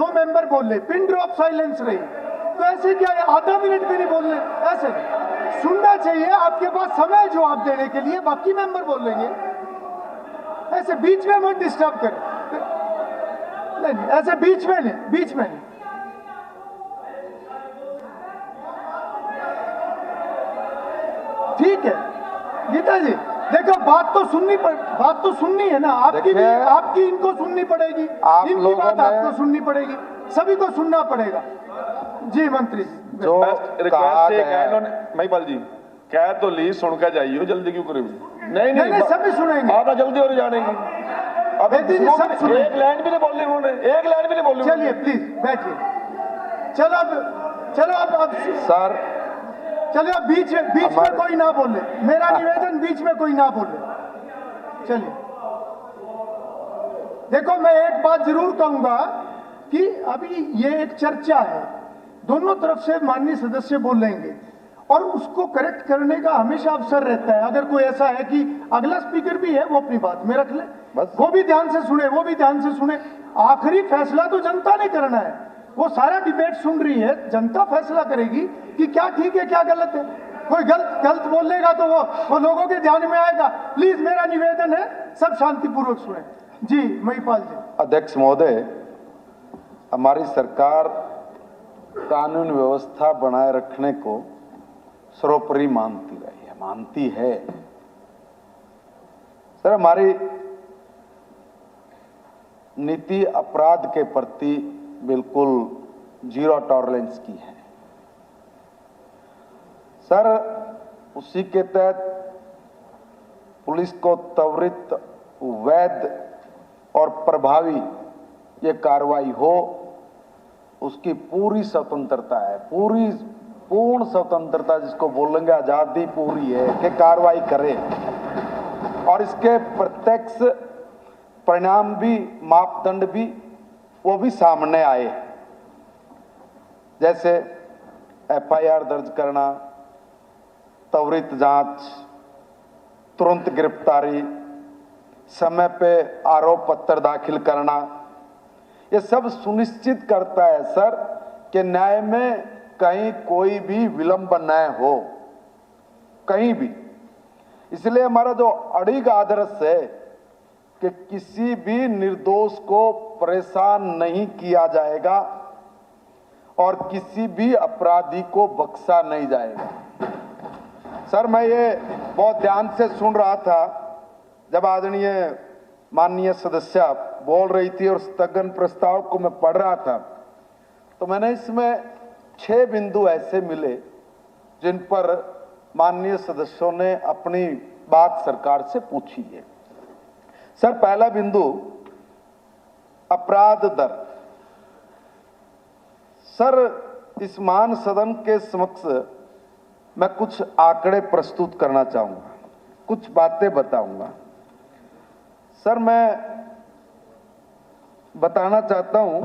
मेंबर बोल रहे, पिन ड्रॉप साइलेंस रही, तो ऐसे क्या है, आधा मिनट भी नहीं बोल रहे, ऐसे सुनना चाहिए। आपके पास समय जवाब देने के लिए, बाकी मेंबर बोल लेंगे, ऐसे बीच में मत डिस्टर्ब करें। नहीं, ऐसे बीच में नहीं। ठीक है गीता जी, देखो बात तो सुननी है ना, आपकी इनको सुननी पड़ेगी, इनकी बात आपको सुननी पड़ेगी, सभी को सुनना पड़ेगा। जी मंत्री जी, जो महिपाल जी कह तो ली, सुन के जाइए, जल्दी क्यों करोगे? नहीं सभी सुनेंगे, आप जल्दी और जानेंगे। अब सब सुनेंगे। एक लाइन भी नहीं बोलनी उन्होंने, एक लाइन भी नहीं बोलनी। चलिए प्लीज बैठिए। चलो अब सर, चलिए अब बीच में कोई ना बोले, मेरा निवेदन बीच में कोई ना बोले। चलिए, देखो मैं एक बात जरूर कहूंगा कि अभी ये एक चर्चा है, दोनों तरफ से माननीय सदस्य बोलेंगे और उसको करेक्ट करने का हमेशा अवसर रहता है। अगर कोई ऐसा है कि अगला स्पीकर भी है, वो अपनी बात में रख ले, वो भी ध्यान से सुने। आखिरी फैसला तो जनता ने करना है, वो सारा डिबेट सुन रही है, जनता फैसला करेगी कि क्या ठीक है क्या गलत है। कोई गलत बोलेगा तो वो लोगों के ध्यान में आएगा। प्लीज मेरा निवेदन है, सब शांतिपूर्वक सुने। जी महिपाल जी। अध्यक्ष महोदय, हमारी सरकार कानून व्यवस्था बनाए रखने को सर्वोपरि मानती है। सर, हमारी नीति अपराध के प्रति बिल्कुल जीरो टॉलरेंस की है। सर, उसी के तहत पुलिस को त्वरित, वैध और प्रभावी ये कार्रवाई हो, उसकी पूरी स्वतंत्रता है, पूर्ण स्वतंत्रता जिसको बोलेंगे, आजादी पूरी है कि कार्रवाई करे और इसके प्रत्यक्ष परिणाम भी, मापदंड भी, वो भी सामने आए। जैसे एफआईआर दर्ज करना, त्वरित जांच, तुरंत गिरफ्तारी, समय पे आरोप पत्र दाखिल करना, ये सब सुनिश्चित करता है सर कि न्याय में कहीं कोई भी विलंब न हो, कहीं भी। इसलिए हमारा जो अड़िग आदर्श है कि किसी भी निर्दोष को परेशान नहीं किया जाएगा और किसी भी अपराधी को बख्शा नहीं जाएगा। सर, मैं ये बहुत ध्यान से सुन रहा था जब आदरणीय माननीय सदस्य बोल रही थी और स्थगन प्रस्ताव को मैं पढ़ रहा था, तो मैंने इसमें 6 बिंदु ऐसे मिले जिन पर माननीय सदस्यों ने अपनी बात सरकार से पूछी है। सर, पहला बिंदु अपराध दर। सर, इस महान सदन के समक्ष मैं कुछ आंकड़े प्रस्तुत करना चाहूंगा, कुछ बातें बताऊंगा। सर, मैं बताना चाहता हूं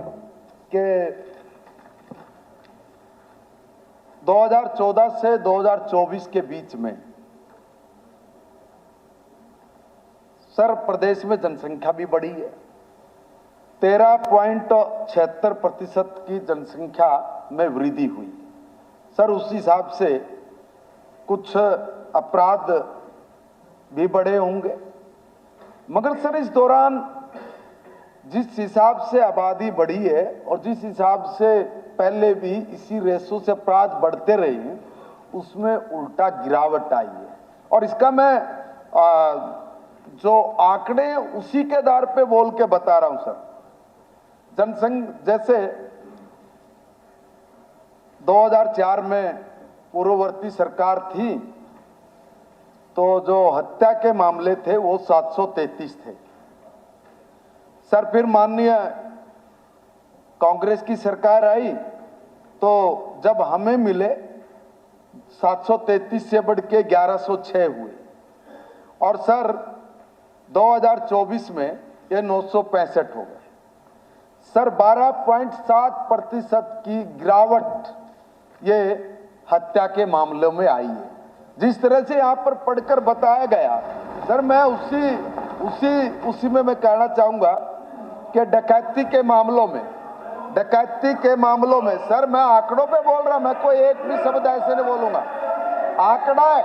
कि 2014 से 2024 के बीच में सर प्रदेश में जनसंख्या भी बढ़ी है, 13.76% की जनसंख्या में वृद्धि हुई। सर उस हिसाब से कुछ अपराध भी बढ़े होंगे, मगर सर इस दौरान जिस हिसाब से आबादी बढ़ी है और जिस हिसाब से पहले भी इसी रेशो से अपराध बढ़ते रहे हैं, उसमें उल्टा गिरावट आई है। और इसका मैं जो आंकड़े हैं उसी के आधार पे बोल के बता रहा हूं सर। जैसे 2004 में पूर्ववर्ती सरकार थी तो जो हत्या के मामले थे वो 733 थे। सर फिर माननीय कांग्रेस की सरकार आई तो जब हमें मिले 733 से बढ़ के 1106 हुए और सर 2024 में ये 965 हो गए। सर 12.7% की गिरावट ये हत्या के मामलों में आई है। जिस तरह से यहाँ पर पढ़कर बताया गया सर, मैं उसी में मैं कहना चाहूंगा कि डकैती के मामलों में सर मैं आंकड़ों पे बोल रहा, मैं कोई एक भी शब्द ऐसे नहीं बोलूंगा, आंकड़ा है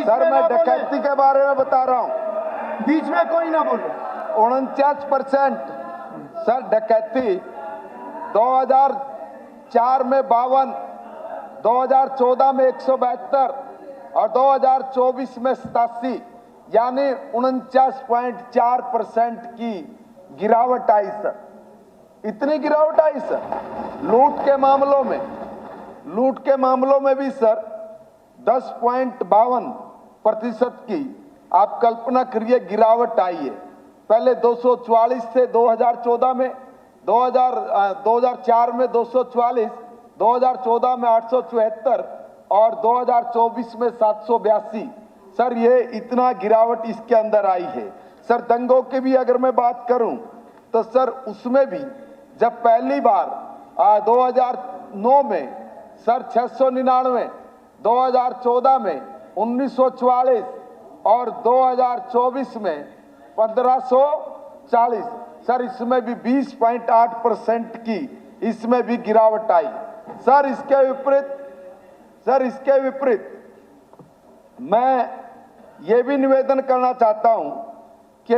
सर। मैं डकैती के बारे में बता रहा हूं, बीच में कोई ना बोले। 49% सर डकैती, 2004 में 52, 2014 में 172 और 2024 में 87, यानी 49.4% की गिरावट आई सर। इतनी गिरावट आई सर। लूट के मामलों में भी सर 10.52% की आप कल्पना करिए गिरावट आई है। पहले 244 थे 2014 में, 2004 में 244, 2014 में 874 और 2024 में 782। सर ये इतना गिरावट इसके अंदर आई है। सर दंगों की भी अगर मैं बात करूं तो सर उसमें भी जब पहली बार 2009 में सर 699, 2014 में 1944 और 2024 में 1540, सर इसमें भी 20.8% की इसमें भी गिरावट आई। सर इसके विपरीत मैं ये भी निवेदन करना चाहता हूं कि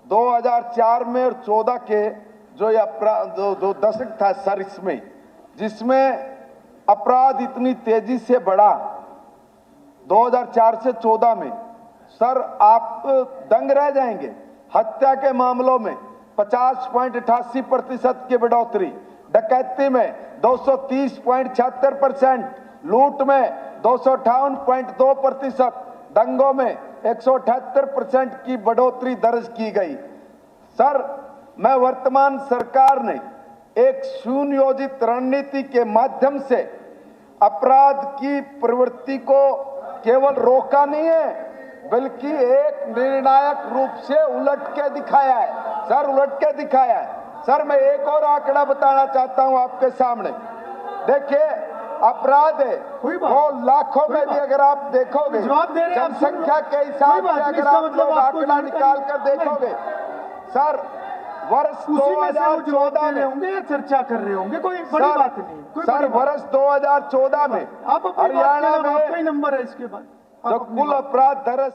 2004 में और 14 के जो दशक था सर, इसमें जिसमें अपराध इतनी तेजी से बढ़ा 2004 से 14 में, सर आप दंग रह जाएंगे। हत्या के मामलों में 50.88% की बढ़ोतरी, डकैती में 230.76%, लूट में 258.2%, दंगों में 178% की बढ़ोतरी दर्ज की गई। सर मैं वर्तमान सरकार ने एक सुनियोजित रणनीति के माध्यम से अपराध की प्रवृत्ति को केवल रोका नहीं है, बल्कि एक निर्णायक रूप से उलट के दिखाया है। सर उलट के दिखाया है। सर मैं एक और आंकड़ा बताना चाहता हूं आपके सामने। देखिए अपराध है वो लाखों में भी अगर आप देखोगे, जनसंख्या के हिसाब से अगर आप लोग आंकड़ा निकाल कर देखोगे, सर वर्ष 2014 में होंगे या चर्चा कर रहे होंगे, कोई बड़ी बात नहीं। सर वर्ष 2014 में हरियाणा में नंबर है इसके बाद जो कुल अपराध दर